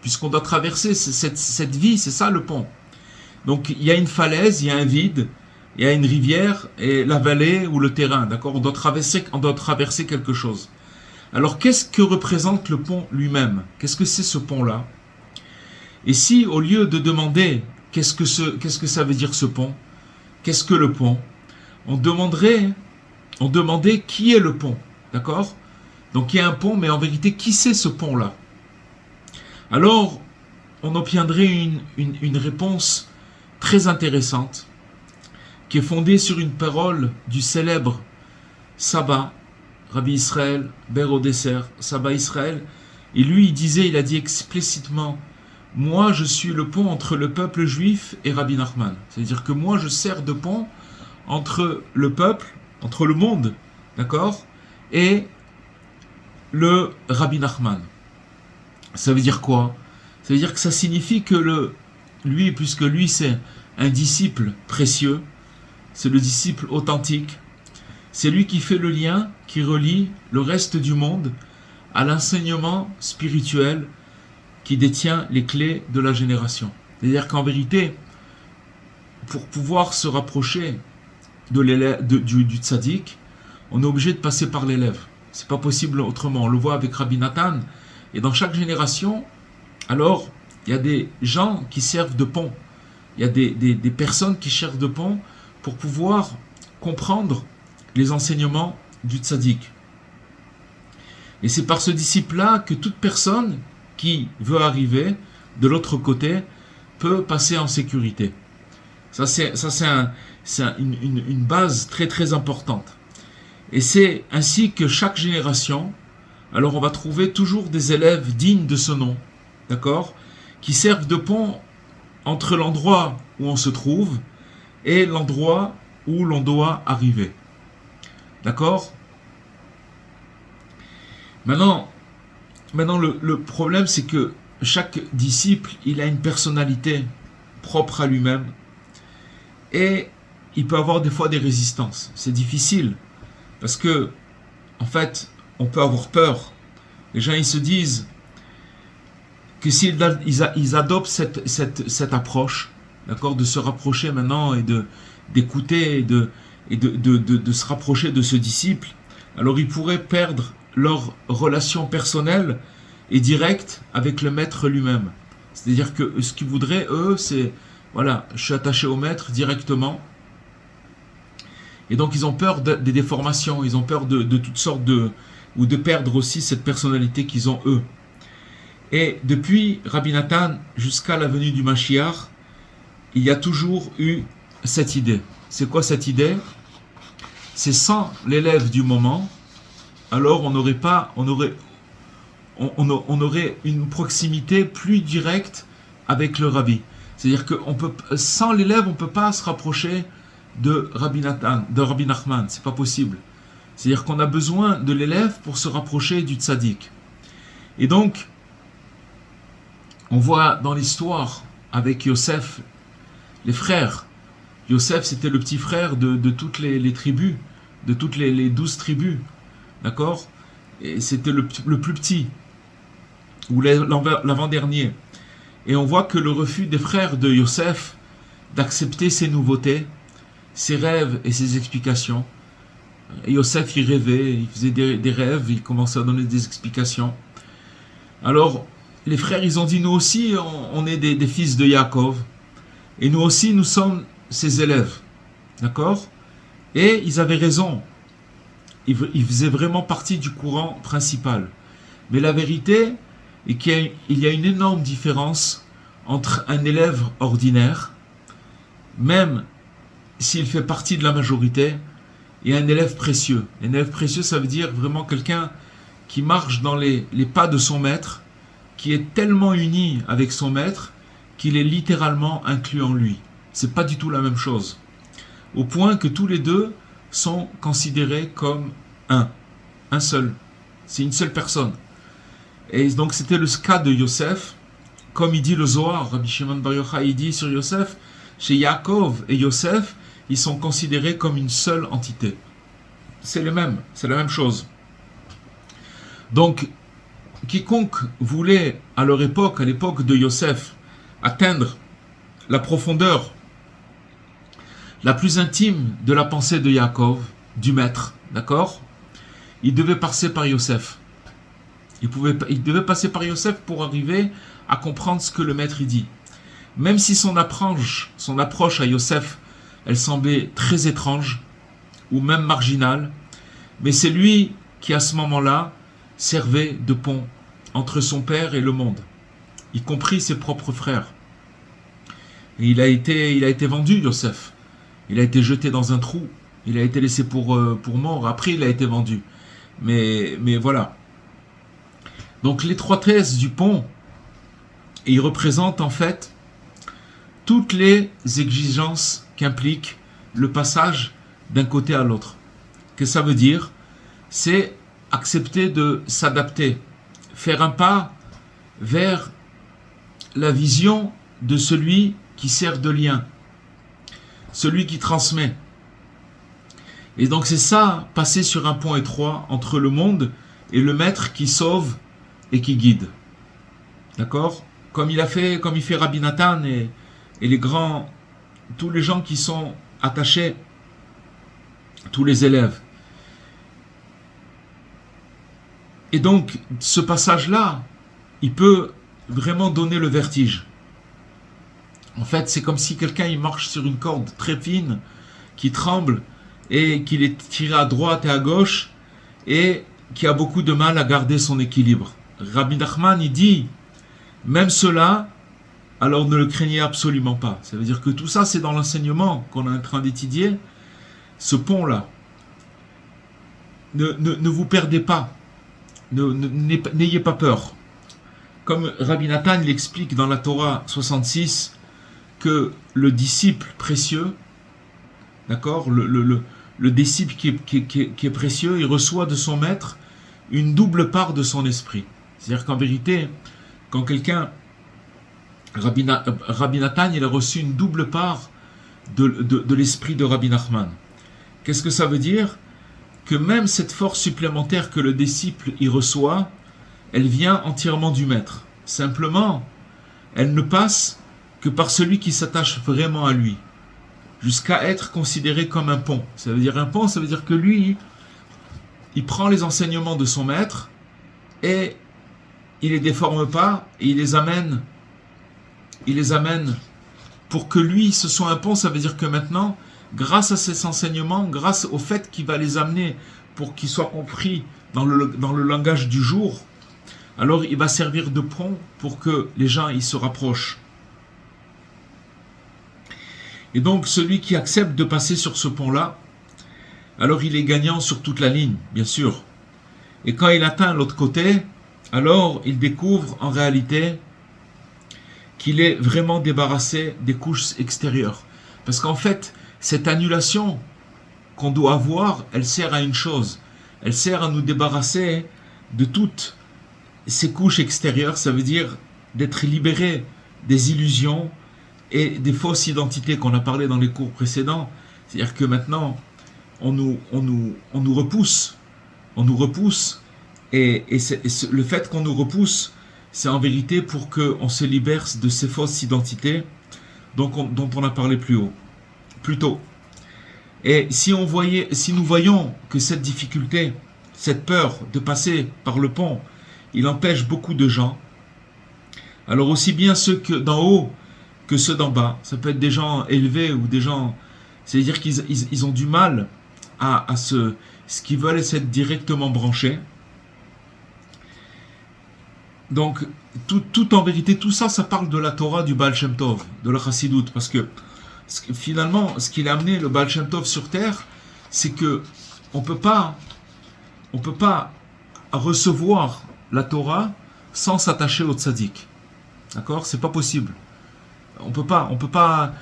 puisqu'on doit traverser cette vie, c'est ça le pont. Donc il y a une falaise, il y a un vide, il y a une rivière et la vallée ou le terrain, d'accord? On doit traverser quelque chose. Alors qu'est-ce que représente le pont lui-même? Qu'est-ce que c'est ce pont-là? Et si au lieu de demander qu'est-ce que ça veut dire ce pont, qu'est-ce que le pont, on demandait qui est le pont, d'accord? Donc il y a un pont, mais en vérité, qui c'est ce pont-là? Alors, on obtiendrait une réponse très intéressante, qui est fondée sur une parole du célèbre Saba, Rabbi Israël, Ber Odesser, Saba Israël, et lui il a dit explicitement, moi je suis le pont entre le peuple juif et Rabbi Nachman. C'est-à-dire que moi je sers de pont entre le peuple, entre le monde, d'accord, et le Rabbi Nachman. Ça veut dire quoi? Ça veut dire que ça signifie que puisque lui c'est un disciple précieux, c'est le disciple authentique, c'est lui qui fait le lien, qui relie le reste du monde à l'enseignement spirituel qui détient les clés de la génération. C'est-à-dire qu'en vérité, pour pouvoir se rapprocher du tzaddik, on est obligé de passer par l'élève. C'est pas possible autrement. On le voit avec Rabbi Nathan. Et dans chaque génération, alors, il y a des gens qui servent de pont. Il y a des personnes qui servent de pont pour pouvoir comprendre les enseignements du tzaddik. Et c'est par ce disciple-là que toute personne qui veut arriver de l'autre côté peut passer en sécurité. Ça c'est une base très très importante. Et c'est ainsi que chaque génération, alors on va trouver toujours des élèves dignes de ce nom, d'accord, qui servent de pont entre l'endroit où on se trouve et l'endroit où l'on doit arriver. D'accord? Maintenant le problème c'est que chaque disciple, il a une personnalité propre à lui-même et il peut avoir des fois des résistances. C'est difficile parce que, en fait, on peut avoir peur. Les gens, ils se disent que s'ils adoptent cette approche, d'accord, de se rapprocher maintenant et d'écouter et de se rapprocher de ce disciple, alors ils pourraient perdre leur relation personnelle et directe avec le maître lui-même. C'est-à-dire que ce qu'ils voudraient, eux, c'est, voilà, je suis attaché au maître directement. Et donc ils ont peur des déformations, ils ont peur de toutes sortes ou de perdre aussi cette personnalité qu'ils ont eux. Et depuis Rabbi Nathan jusqu'à la venue du Mashiach, il y a toujours eu cette idée. C'est quoi cette idée? C'est sans l'élève du moment, alors on aurait une proximité plus directe avec le rabbi. C'est-à-dire que sans l'élève, on ne peut pas se rapprocher de Rabbi Nathan, de Rabbi Nachman, c'est pas possible. C'est-à-dire qu'on a besoin de l'élève pour se rapprocher du tzaddik. Et donc, on voit dans l'histoire avec Yosef, les frères. Yosef, c'était le petit frère de toutes les tribus, de toutes les 12 tribus. D'accord? Et c'était le plus petit, ou l'avant-dernier. Et on voit que le refus des frères de Yosef d'accepter ses nouveautés, ses rêves et ses explications. Et Yosef, il rêvait, il faisait des rêves, il commençait à donner des explications. Alors, les frères, ils ont dit, nous aussi, on est des fils de Yaakov. Et nous aussi, nous sommes ses élèves. D'accord? Et ils avaient raison. Ils faisaient vraiment partie du courant principal. Mais la vérité est qu'il y a une énorme différence entre un élève ordinaire, même s'il fait partie de la majorité, et un élève précieux. Un élève précieux, ça veut dire vraiment quelqu'un qui marche dans les pas de son maître, qui est tellement uni avec son maître qu'il est littéralement inclus en lui. C'est pas du tout la même chose. Au point que tous les deux sont considérés comme un seul. C'est une seule personne. Et donc c'était le cas de Yosef, comme il dit le Zohar, Rabbi Shimon Bar Yochai, il dit sur Yosef, chez Yaakov et Yosef, ils sont considérés comme une seule entité. C'est le même, c'est la même chose. Donc, quiconque voulait à leur époque, à l'époque de Yosef, atteindre la profondeur la plus intime de la pensée de Yaakov, du maître, d'accord? Il devait passer par Yosef. Il devait passer par Yosef pour arriver à comprendre ce que le maître dit. Même si son approche à Yosef, elle semblait très étrange, ou même marginale, mais c'est lui qui, à ce moment-là, servait de pont entre son père et le monde, y compris ses propres frères. Et il a été vendu, Yosef. Il a été jeté dans un trou. Il a été laissé pour mort. Après, il a été vendu. Mais voilà. Donc, l'étroitesse du pont, il représente en fait toutes les exigences qu'implique le passage d'un côté à l'autre. Qu'est-ce que ça veut dire? C'est accepter de s'adapter, faire un pas vers la vision de celui qui sert de lien, celui qui transmet. Et donc c'est ça, passer sur un pont étroit entre le monde et le maître qui sauve et qui guide. D'accord? Comme il fait Rabbi Nathan et les grands, tous les gens qui sont attachés, tous les élèves. Et donc, ce passage-là, il peut vraiment donner le vertige. En fait, c'est comme si quelqu'un il marche sur une corde très fine, qui tremble, et qu'il est tiré à droite et à gauche, et qui a beaucoup de mal à garder son équilibre. Rabbi Nachman, il dit, même cela, alors ne le craignez absolument pas. Ça veut dire que tout ça, c'est dans l'enseignement qu'on est en train d'étudier, ce pont-là. Ne vous perdez pas. N'ayez pas peur. Comme Rabbi Nathan l'explique dans la Torah 66, que le disciple précieux, d'accord, le disciple qui est précieux, il reçoit de son maître une double part de son esprit. C'est-à-dire qu'en vérité, quand quelqu'un, Rabbi Nathan, il a reçu une double part de l'esprit de Rabbi Nachman. Qu'est-ce que ça veut dire? Que même cette force supplémentaire que le disciple y reçoit, elle vient entièrement du maître. Simplement, elle ne passe que par celui qui s'attache vraiment à lui, jusqu'à être considéré comme un pont. Ça veut dire un pont, ça veut dire que lui, il prend les enseignements de son maître et il les déforme pas et il les amène pour que lui, ce soit un pont. Ça veut dire que maintenant, grâce à ces enseignements, grâce au fait qu'il va les amener pour qu'ils soient compris dans le langage du jour, alors il va servir de pont pour que les gens ils se rapprochent. Et donc celui qui accepte de passer sur ce pont-là, alors il est gagnant sur toute la ligne, bien sûr. Et quand il atteint l'autre côté, alors il découvre en réalité qu'il est vraiment débarrassé des couches extérieures. Parce qu'en fait, cette annulation qu'on doit avoir, elle sert à une chose. Elle sert à nous débarrasser de toutes ces couches extérieures. Ça veut dire d'être libéré des illusions et des fausses identités qu'on a parlé dans les cours précédents. C'est-à-dire que maintenant, on nous repousse. On nous repousse. Et le fait qu'on nous repousse, c'est en vérité pour qu'on se libère de ces fausses identités dont on a parlé plus tôt. Et si nous voyons que cette difficulté, cette peur de passer par le pont, il empêche beaucoup de gens, alors aussi bien ceux d'en haut que ceux d'en bas, ça peut être des gens élevés ou des gens, c'est-à-dire qu'ils ont du mal à ce qu'ils veulent, c'est être directement branchés. Donc, tout en vérité, tout ça, ça parle de la Torah du Baal Shem Tov, de la Chassidout, parce que finalement, ce qu'il a amené le Baal Shem Tov sur terre, c'est que on peut pas recevoir la Torah sans s'attacher au tzaddik. D'accord? C'est pas possible. On peut pas.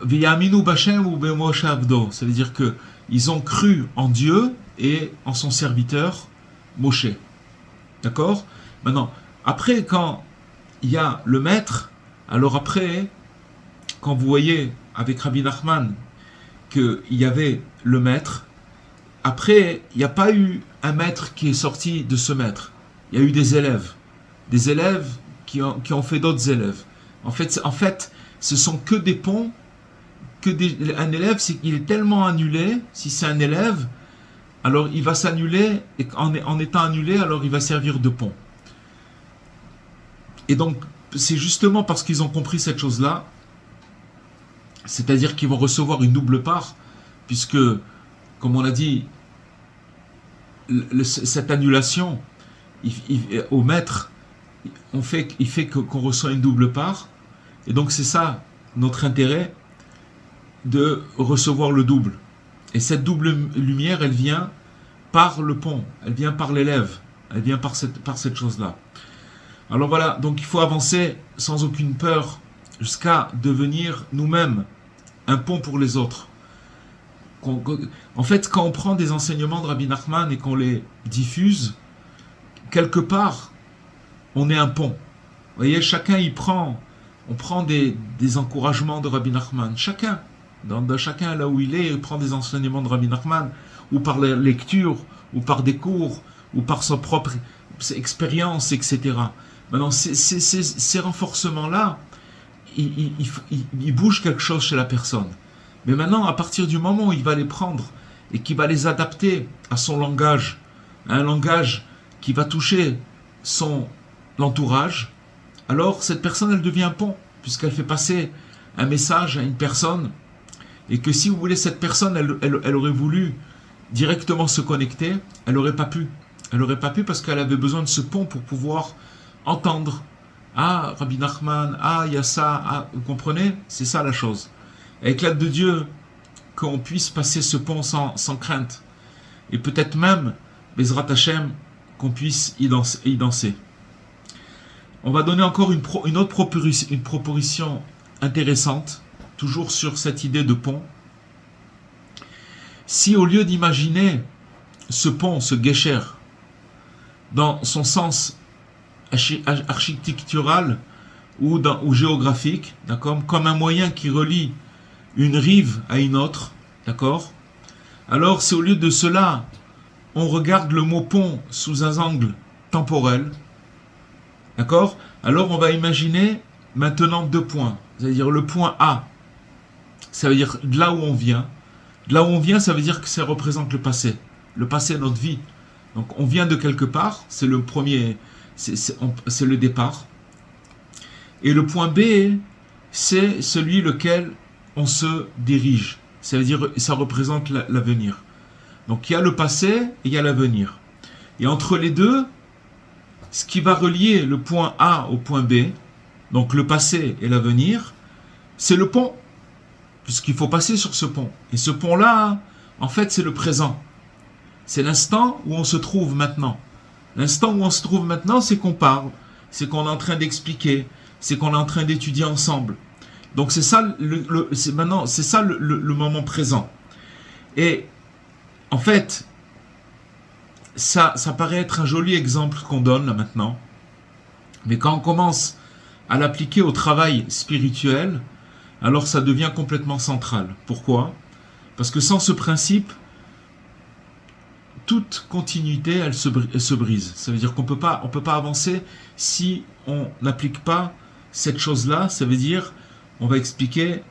V'yaminu b'Hashem ou b'Moshe Avdo. Ça veut dire que ils ont cru en Dieu et en son serviteur Moshe. D'accord? Maintenant, après, quand il y a le maître, alors après, quand vous voyez avec Rabbi Nachman qu'il y avait le maître, après, il n'y a pas eu un maître qui est sorti de ce maître. Il y a eu des élèves qui ont fait d'autres élèves. En fait, ce sont que des ponts, un élève, il est tellement annulé, si c'est un élève, alors il va s'annuler, et en étant annulé, alors il va servir de pont. Et donc, c'est justement parce qu'ils ont compris cette chose-là, c'est-à-dire qu'ils vont recevoir une double part, puisque, comme on a dit, cette annulation au maître, il fait qu'on reçoit une double part, et donc c'est ça notre intérêt de recevoir le double. Et cette double lumière, elle vient par le pont, elle vient par l'élève, elle vient par cette chose-là. Alors voilà, donc il faut avancer sans aucune peur jusqu'à devenir nous-mêmes un pont pour les autres. En fait, quand on prend des enseignements de Rabbi Nachman et qu'on les diffuse, quelque part, on est un pont. Vous voyez, chacun on prend des encouragements de Rabbi Nachman. Chacun là où il prend des enseignements de Rabbi Nachman, ou par la lecture, ou par des cours, ou par sa propre expérience, etc. Maintenant, ces renforcements-là, ils bougent quelque chose chez la personne. Mais maintenant, à partir du moment où il va les prendre et qu'il va les adapter à son langage, à un langage qui va toucher l'entourage, alors cette personne, elle devient un pont, puisqu'elle fait passer un message à une personne, et que si vous voulez, cette personne, elle aurait voulu directement se connecter, elle n'aurait pas pu. Elle n'aurait pas pu parce qu'elle avait besoin de ce pont pour pouvoir entendre. Ah, Rabbi Nachman, ah, il y a ça, ah, vous comprenez? C'est ça la chose. Avec l'aide de Dieu, qu'on puisse passer ce pont sans crainte. Et peut-être même, Bezrat Hashem, qu'on puisse y danser. On va donner encore une autre proposition intéressante, toujours sur cette idée de pont. Si au lieu d'imaginer ce pont, ce guécher, dans son sens architectural ou géographique, d'accord, comme un moyen qui relie une rive à une autre, d'accord, alors c'est au lieu de cela, on regarde le mot pont sous un angle temporel, d'accord, alors on va imaginer maintenant deux points, c'est-à-dire le point A, ça veut dire de là où on vient. De là où on vient, ça veut dire que ça représente le passé. Le passé est notre vie. Donc on vient de quelque part, c'est le premier, c'est le départ. Et le point B, c'est celui lequel on se dirige. Ça veut dire, ça représente l'avenir. Donc il y a le passé et il y a l'avenir. Et entre les deux, ce qui va relier le point A au point B, donc le passé et l'avenir, c'est le pont. Puisqu'il faut passer sur ce pont. Et ce pont-là, en fait, c'est le présent. C'est l'instant où on se trouve maintenant. L'instant où on se trouve maintenant, c'est qu'on parle, c'est qu'on est en train d'expliquer, c'est qu'on est en train d'étudier ensemble. Donc c'est ça, c'est ça le moment présent. Et en fait, ça paraît être un joli exemple qu'on donne là maintenant. Mais quand on commence à l'appliquer au travail spirituel, alors ça devient complètement central. Pourquoi ? Parce que sans ce principe, toute continuité, elle se brise. Ça veut dire qu'on peut pas avancer si on n'applique pas cette chose-là. Ça veut dire, on va expliquer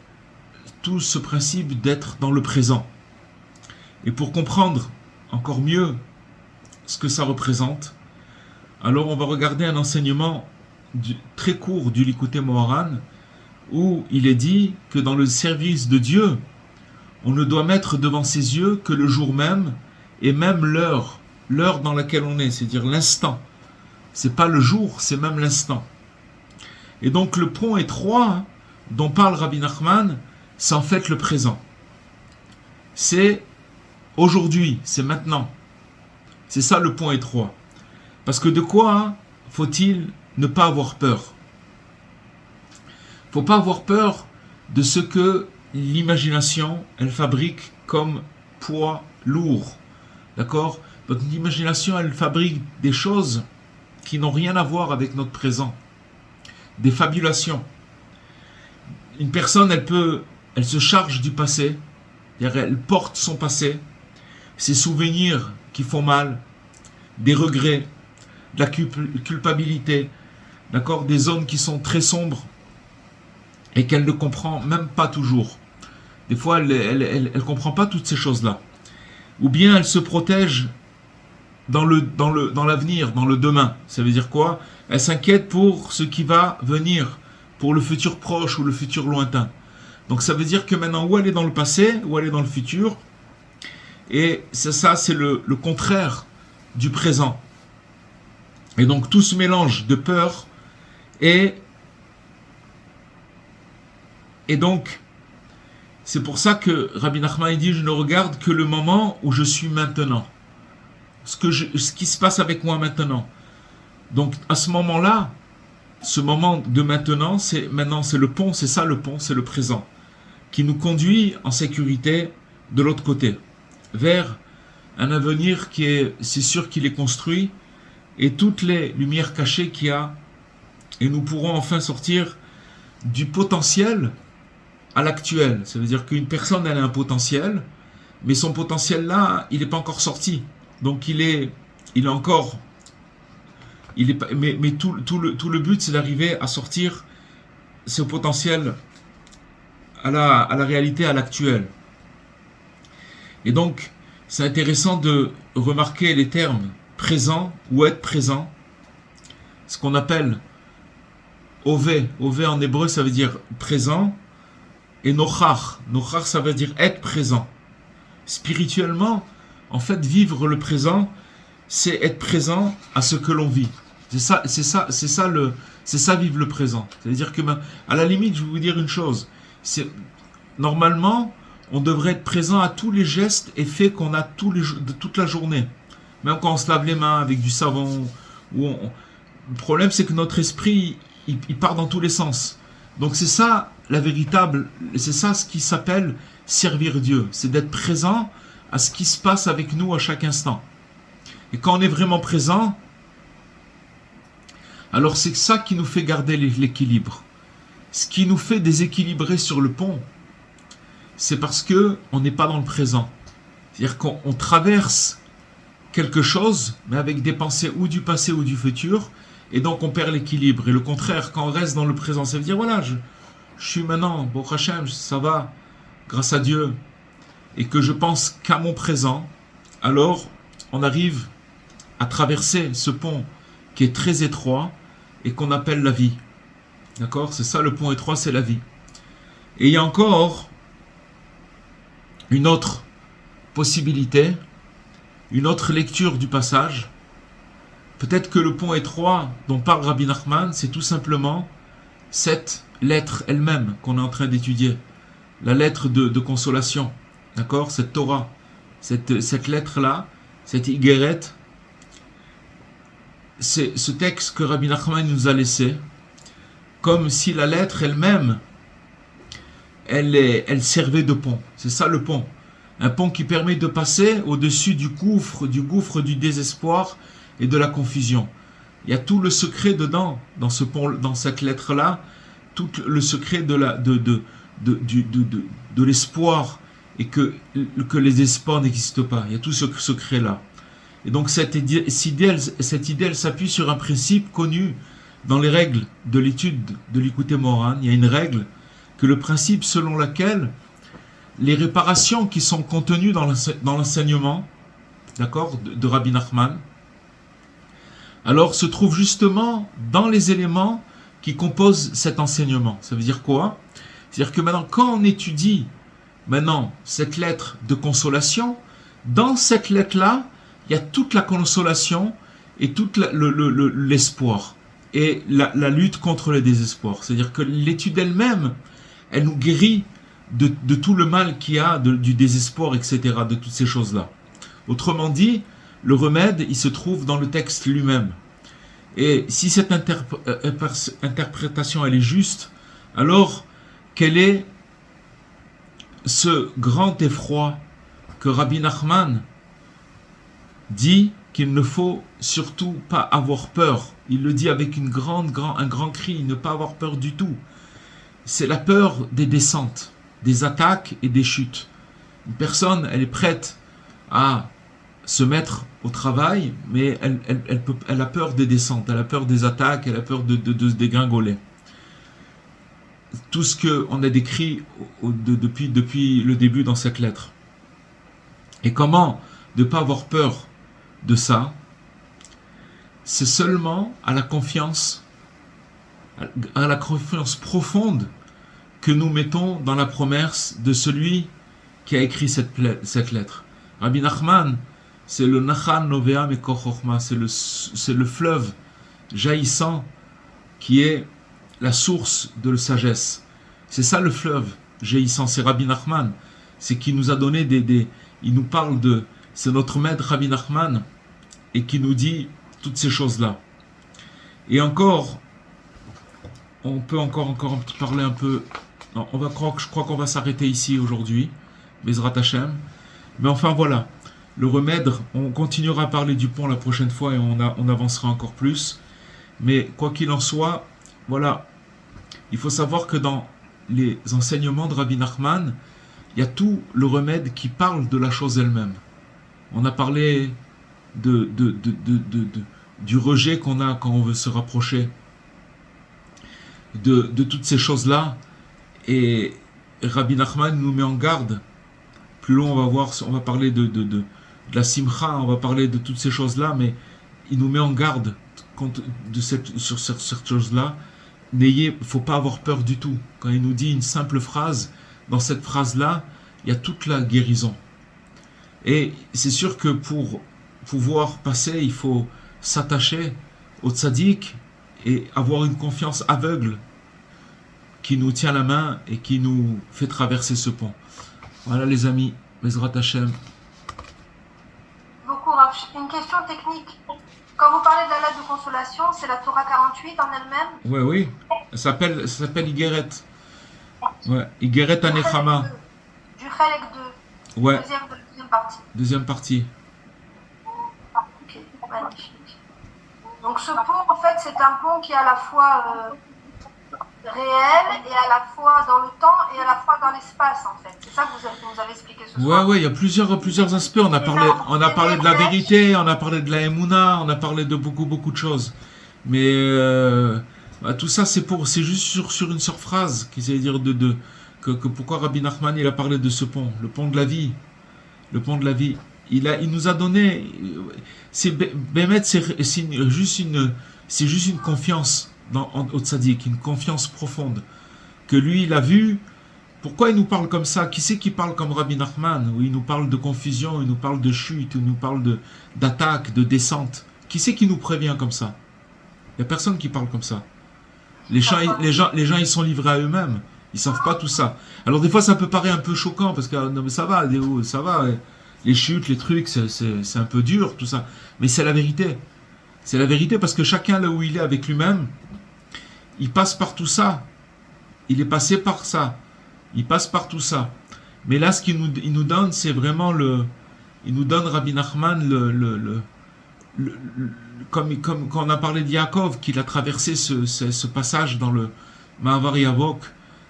tout ce principe d'être dans le présent. Et pour comprendre encore mieux ce que ça représente, alors on va regarder un enseignement très court du Likutei Moharan, où il est dit que dans le service de Dieu, on ne doit mettre devant ses yeux que le jour même, et même l'heure dans laquelle on est, c'est-à-dire l'instant. C'est pas le jour, c'est même l'instant. Et donc le pont étroit dont parle Rabbi Nachman, c'est en fait le présent. C'est aujourd'hui, c'est maintenant. C'est ça le pont étroit. Parce que de quoi faut-il ne pas avoir peur ? Faut pas avoir peur de ce que l'imagination, elle fabrique comme poids lourd. D'accord ? Notre imagination, elle fabrique des choses qui n'ont rien à voir avec notre présent. Des fabulations. Une personne, elle se charge du passé, elle porte son passé, ses souvenirs qui font mal, des regrets, de la culpabilité, d'accord, des zones qui sont très sombres et qu'elle ne comprend même pas toujours. Des fois, elle comprend pas toutes ces choses-là. Ou bien elle se protège dans l'avenir, dans le demain. Ça veut dire quoi ? Elle s'inquiète pour ce qui va venir, pour le futur proche ou le futur lointain. Donc ça veut dire que maintenant, ou elle est dans le passé, ou elle est dans le futur. Et c'est le contraire du présent. Et donc tout ce mélange de peur et donc c'est pour ça que Rabbi Nachman dit, je ne regarde que le moment où je suis maintenant. Ce qui se passe avec moi maintenant. Donc à ce moment-là, ce moment de maintenant, c'est le pont, c'est ça le pont, c'est le présent, qui nous conduit en sécurité de l'autre côté, vers un avenir c'est sûr qu'il est construit, et toutes les lumières cachées qu'il y a, et nous pourrons enfin sortir du potentiel à l'actuel. Ça veut dire qu'une personne, elle a un potentiel, mais son potentiel là, il n'est pas encore sorti. Donc mais tout le but, c'est d'arriver à sortir ce potentiel à la réalité, à l'actuel. Et donc, c'est intéressant de remarquer les termes présent ou être présent, ce qu'on appelle Ové. Ové en hébreu, ça veut dire présent, et Nochach. Nochach, ça veut dire être présent. Spirituellement, en fait, vivre le présent, c'est être présent à ce que l'on vit. C'est ça vivre le présent. C'est-à-dire que, à la limite, je vais vous dire une chose. Normalement, on devrait être présent à tous les gestes et faits qu'on a toute la journée. Même quand on se lave les mains avec du savon. Le problème, c'est que notre esprit, il part dans tous les sens. Donc c'est ça c'est ça ce qui s'appelle servir Dieu. C'est d'être présent à ce qui se passe avec nous à chaque instant. Et quand on est vraiment présent, alors c'est ça qui nous fait garder l'équilibre. Ce qui nous fait déséquilibrer sur le pont, c'est parce que on n'est pas dans le présent. C'est-à-dire qu'on traverse quelque chose, mais avec des pensées ou du passé ou du futur, et donc on perd l'équilibre. Et le contraire, quand on reste dans le présent, ça veut dire, voilà, je suis maintenant, bon Hachem, ça va, grâce à Dieu, et que je pense qu'à mon présent, alors on arrive à traverser ce pont qui est très étroit, et qu'on appelle la vie. D'accord ? C'est ça, le pont étroit, c'est la vie. Et il y a encore une autre possibilité, une autre lecture du passage. Peut-être que le pont étroit dont parle Rabbi Nachman, c'est tout simplement cette lettre elle-même qu'on est en train d'étudier. La lettre de consolation. D'accord ? Cette Torah. Cette lettre-là, cette Igeret, c'est ce texte que Rabbi Nachman nous a laissé, comme si la lettre elle-même, elle servait de pont. C'est ça le pont. Un pont qui permet de passer au-dessus du gouffre du désespoir et de la confusion. Il y a tout le secret dedans, dans ce pont, dans cette lettre-là, tout le secret de l'espoir et que les espoirs n'existent pas. Il y a tout ce secret-là. Et donc cette idée, elle s'appuie sur un principe connu dans les règles de l'étude de l'Ikouté Moharan. Il y a une règle que le principe selon laquelle les réparations qui sont contenues dans l'enseignement, d'accord, de Rabbi Nachman, alors se trouvent justement dans les éléments qui composent cet enseignement. Ça veut dire quoi? C'est-à-dire que maintenant, quand on étudie cette lettre de consolation, dans cette lettre-là, il y a toute la consolation et tout l'espoir et la lutte contre le désespoir. C'est-à-dire que l'étude elle-même, elle nous guérit de tout le mal qu'il y a, du désespoir, etc., de toutes ces choses-là. Autrement dit, le remède, il se trouve dans le texte lui-même. Et si cette interprétation, elle est juste, alors quel est ce grand effroi que Rabbi Nachman dit qu'il ne faut surtout pas avoir peur. Il le dit avec un grand cri, ne pas avoir peur du tout. C'est la peur des descentes, des attaques et des chutes. Une personne, elle est prête à se mettre au travail, mais elle a peur des descentes, elle a peur des attaques, elle a peur de se dégringoler. Tout ce qu'on a décrit depuis le début dans cette lettre. Et comment ne pas avoir peur de ça? C'est seulement à la confiance profonde que nous mettons dans la promesse de celui qui a écrit cette lettre. Rabbi Nachman, c'est le Nachal Novea Mekor Chochma, c'est le fleuve jaillissant qui est la source de la sagesse. C'est ça le fleuve jaillissant, c'est Rabbi Nachman. C'est qui nous a donné il nous parle c'est notre maître Rabbi Nachman et qui nous dit toutes ces choses-là. Et encore, on peut encore parler un peu. Non, je crois qu'on va s'arrêter ici aujourd'hui, Bezrat Hashem. Mais enfin voilà, le remède, on continuera à parler du pont la prochaine fois et on avancera encore plus. Mais quoi qu'il en soit, voilà, il faut savoir que dans les enseignements de Rabbi Nachman, il y a tout le remède qui parle de la chose elle-même. On a parlé du rejet qu'on a quand on veut se rapprocher de toutes ces choses-là. Et Rabbi Nachman nous met en garde. Plus loin, on va parler de la simcha, on va parler de toutes ces choses-là, mais il nous met en garde sur cette chose-là. Il ne faut pas avoir peur du tout. Quand il nous dit une simple phrase, dans cette phrase-là, il y a toute la guérison. Et c'est sûr que pour pouvoir passer, il faut s'attacher au tzaddik et avoir une confiance aveugle qui nous tient la main et qui nous fait traverser ce pont. Voilà les amis, Bezrat Hashem. Beaucoup, Rav. Une question technique. Quand vous parlez de la lettre de consolation, c'est la Torah 48 en elle-même? Oui. Ça s'appelle Igeret. Ouais, Igeret Anechama. Du Chelek 2. Ouais. Deuxième partie. Deuxième partie. Ok, magnifique. Donc ce pont, en fait, c'est un pont qui est à la fois réel et à la fois dans le temps et à la fois dans l'espace, en fait. C'est ça que vous nous avez expliqué ce soir. Ouais, il y a plusieurs aspects. On a parlé de la vérité, on a parlé de la Emouna, on a parlé de beaucoup de choses. Mais tout ça, c'est juste sur une seule phrase, qui c'est dire que pourquoi Rabbi Nachman il a parlé de ce pont, le pont de la vie. Le pont de la vie. Il nous a donné. C'est juste une confiance au tzaddik, une confiance profonde. Que lui, il a vu. Pourquoi il nous parle comme ça? Qui c'est qui parle comme Rabbi Nachman? Où il nous parle de confusion, il nous parle de chute, il nous parle d'attaque, de descente. Qui c'est qui nous prévient comme ça? Il n'y a personne qui parle comme ça. Les gens, ils sont livrés à eux-mêmes. Ils savent pas tout ça. Alors des fois, ça peut paraître un peu choquant parce que non mais ça va, ça va. les chutes, les trucs, c'est un peu dur, tout ça. Mais c'est la vérité. C'est la vérité parce que chacun là où il est avec lui-même, il passe par tout ça. Il est passé par ça. Il passe par tout ça. Mais là, ce qu'il nous donne, c'est vraiment il nous donne Rabbi Nachman comme quand on a parlé de Yaakov, qu'il a traversé ce passage dans le Ma'avar Yavok.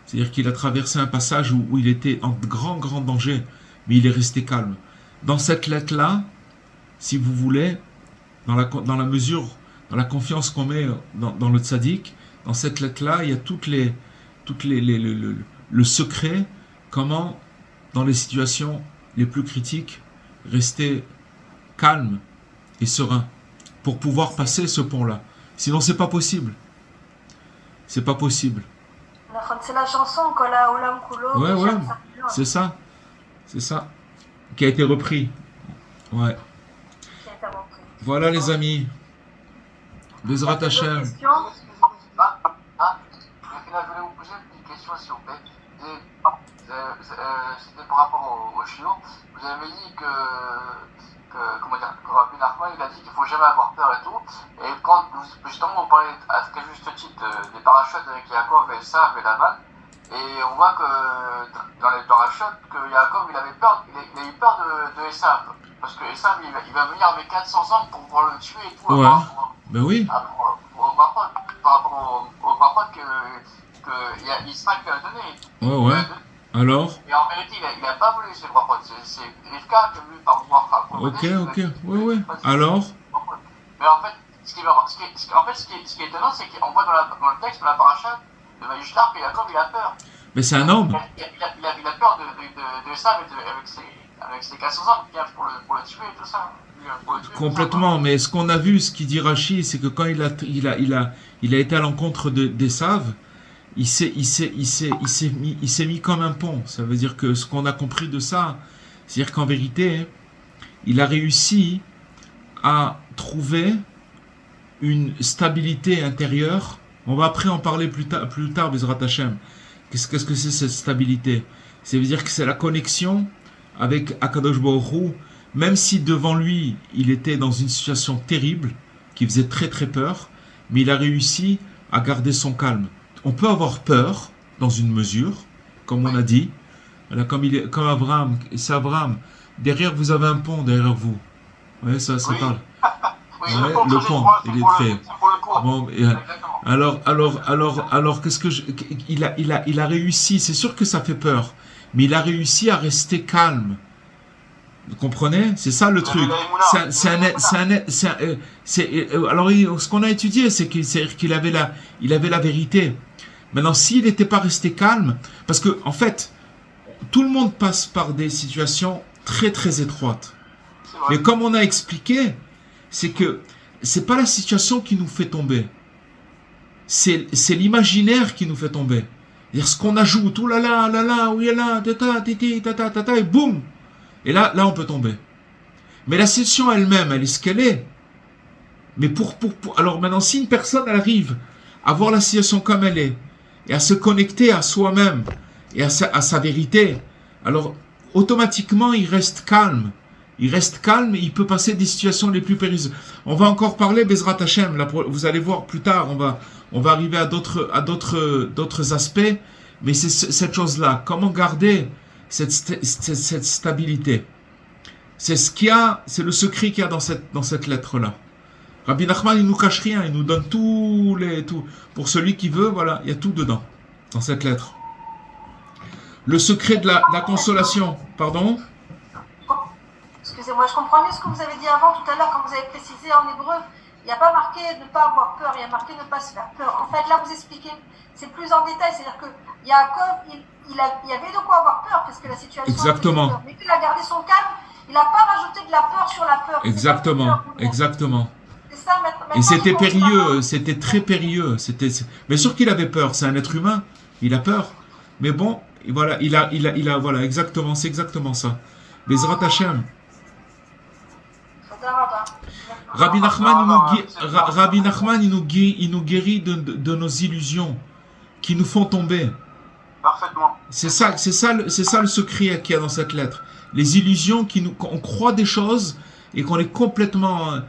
C'est-à-dire qu'il a traversé un passage où il était en grand danger, mais il est resté calme. Dans cette lettre-là, si vous voulez, dans la mesure, dans la confiance qu'on met dans le tzaddik, dans cette lettre-là, il y a le secret, comment, dans les situations les plus critiques, rester calme et serein pour pouvoir passer ce pont-là. Sinon, c'est pas possible. C'est pas possible. C'est la chanson Kola Olam Kulo. Ouais, c'est ça. C'est ça. Qui a été repris. Ouais. Voilà les amis. Bezrat Hashem. Je voulais vous poser une petite question s'il vous plaît. C'était par rapport au chiot. Vous avez dit que Rabbi Nachman il a dit qu'il ne faut jamais avoir peur et tout. Et quand justement on parlait à très juste titre des parachutes avec Yaakov et Esav et Laban, et on voit que dans les parachutes que Yaakov il a eu peur de Esav. Parce que Esav il va venir avec 400 hommes pour pouvoir le tuer et tout. Ouais. Ben oui. Par rapport au rapport que Israël lui a donné. Ouais. Alors Et en vérité, il n'a pas voulu ce rapport. C'est Rivka qui a voulu par pouvoir. Ok. Ouais. Alors Mais en fait, ce qui est étonnant, c'est qu'on voit dans le texte de la paracha de Vayishtar que Yaakov il a peur. Mais c'est un homme. Il a peur de ça avec ses 400 hommes qui viennent pour le tuer et tout ça. Complètement, mais ce qu'on a vu, ce qu'il dit Rashi, c'est que quand il a été à l'encontre d'Esav, il s'est mis comme un pont. Ça veut dire que ce qu'on a compris de ça, c'est-à-dire qu'en vérité, il a réussi à trouver une stabilité intérieure. On va après en parler plus tard, Bezrat Hashem. Qu'est-ce que c'est cette stabilité? Ça veut dire que c'est la connexion avec Akadosh Baruch Hu. Même si devant lui, il était dans une situation terrible, qui faisait très peur, mais il a réussi à garder son calme. On peut avoir peur, dans une mesure, comme on a dit, comme Abraham, c'est Abraham, derrière vous avez un pont, derrière vous. Ouais, ça parle. Oui, ouais, le pont, il est fait. Bon, alors, qu'est-ce que il a réussi, c'est sûr que ça fait peur, mais il a réussi à rester calme. Vous comprenez? C'est ça le truc. Alors, ce qu'on a étudié, c'est qu'il avait la vérité. Maintenant, s'il n'était pas resté calme, parce que en fait, tout le monde passe par des situations très étroites. Mais comme on a expliqué, c'est que c'est pas la situation qui nous fait tomber. C'est l'imaginaire qui nous fait tomber. C'est-à-dire ce qu'on ajoute, oh là là, oui là, et boum. Et là, on peut tomber. Mais la situation elle-même, elle est ce qu'elle est. Mais alors maintenant, si une personne arrive à voir la situation comme elle est, et à se connecter à soi-même, et à sa vérité, alors automatiquement, il reste calme. Il reste calme et il peut passer des situations les plus périlleuses. On va encore parler, Bezrat Hashem, là, vous allez voir plus tard, on va arriver à d'autres aspects, mais c'est cette chose-là. Comment garder cette stabilité? C'est c'est le secret qu'il y a dans cette lettre-là. Rabbi Nachman, il nous cache rien, il nous donne tout. Pour celui qui veut, voilà, il y a tout dedans, dans cette lettre. Le secret de la consolation, pardon? Excusez-moi, je comprends mieux ce que vous avez dit avant, tout à l'heure, quand vous avez précisé en hébreu. Il n'y a pas marqué ne pas avoir peur, il y a marqué ne pas se faire peur. En fait, là, vous expliquez, c'est plus en détail, c'est-à-dire que Yaakov, il avait de quoi avoir peur, parce que la situation... Exactement. Peur, mais il a gardé son calme, il n'a pas rajouté de la peur sur la peur. Exactement. C'est ça, maintenant, et c'était périlleux, c'était très périlleux. Bien sûr qu'il avait peur, c'est un être humain, il a peur. Mais bon, voilà, il a voilà, exactement, c'est exactement ça. Bezrat Hashem. Rabbi Nachman, il nous guérit de nos illusions qui nous font tomber. Parfaitement. C'est ça le secret qu'il y a dans cette lettre. les illusions qu'on croit des choses et qu'on est complètement...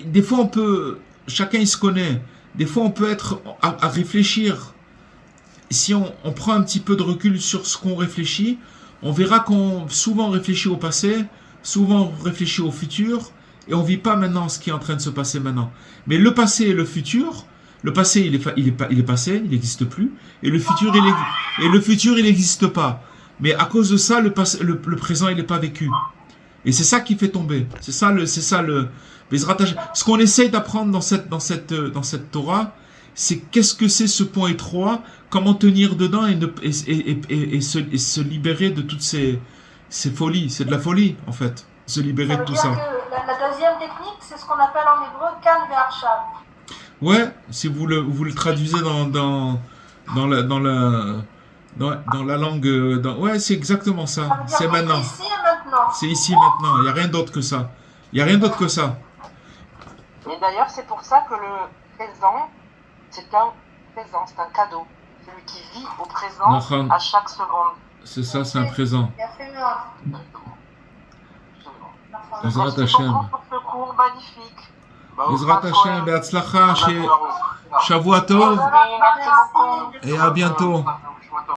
des fois, chacun il se connaît. Des fois, on peut être à réfléchir. Si on prend un petit peu de recul sur ce qu'on réfléchit, on verra qu'on souvent réfléchit au passé, souvent on réfléchit au futur, et on vit pas maintenant ce qui est en train de se passer maintenant. Mais le passé et le futur, le passé il est passé, il n'existe plus, et le futur il n'existe pas. Mais à cause de ça, le présent il n'est pas vécu. Et c'est ça qui fait tomber. C'est ça le ce qu'on essaye d'apprendre dans cette Torah, c'est qu'est-ce que c'est ce point étroit, comment tenir dedans et se libérer de toutes ces folies. C'est de la folie, en fait, se libérer de tout ça. Ça veut dire que la deuxième technique, c'est ce qu'on appelle en hébreu kan ve'arshav. Ouais, si vous le traduisez dans la langue, ouais, c'est exactement ça. Ça veut dire C'est maintenant. ici et maintenant. C'est ici maintenant. Il n'y a rien d'autre que ça. Il n'y a rien d'autre que ça. Et d'ailleurs, c'est pour ça que le présent, c'est un cadeau. Celui qui vit au présent Nachan. à chaque seconde. C'est ça, c'est un présent. Il a fait noir. Bezrat Merci Hashem. beaucoup pour ce cours magnifique. Bezrat Hashem, Be'atzlacha, Shavua Tov, Merci beaucoup. et à bientôt.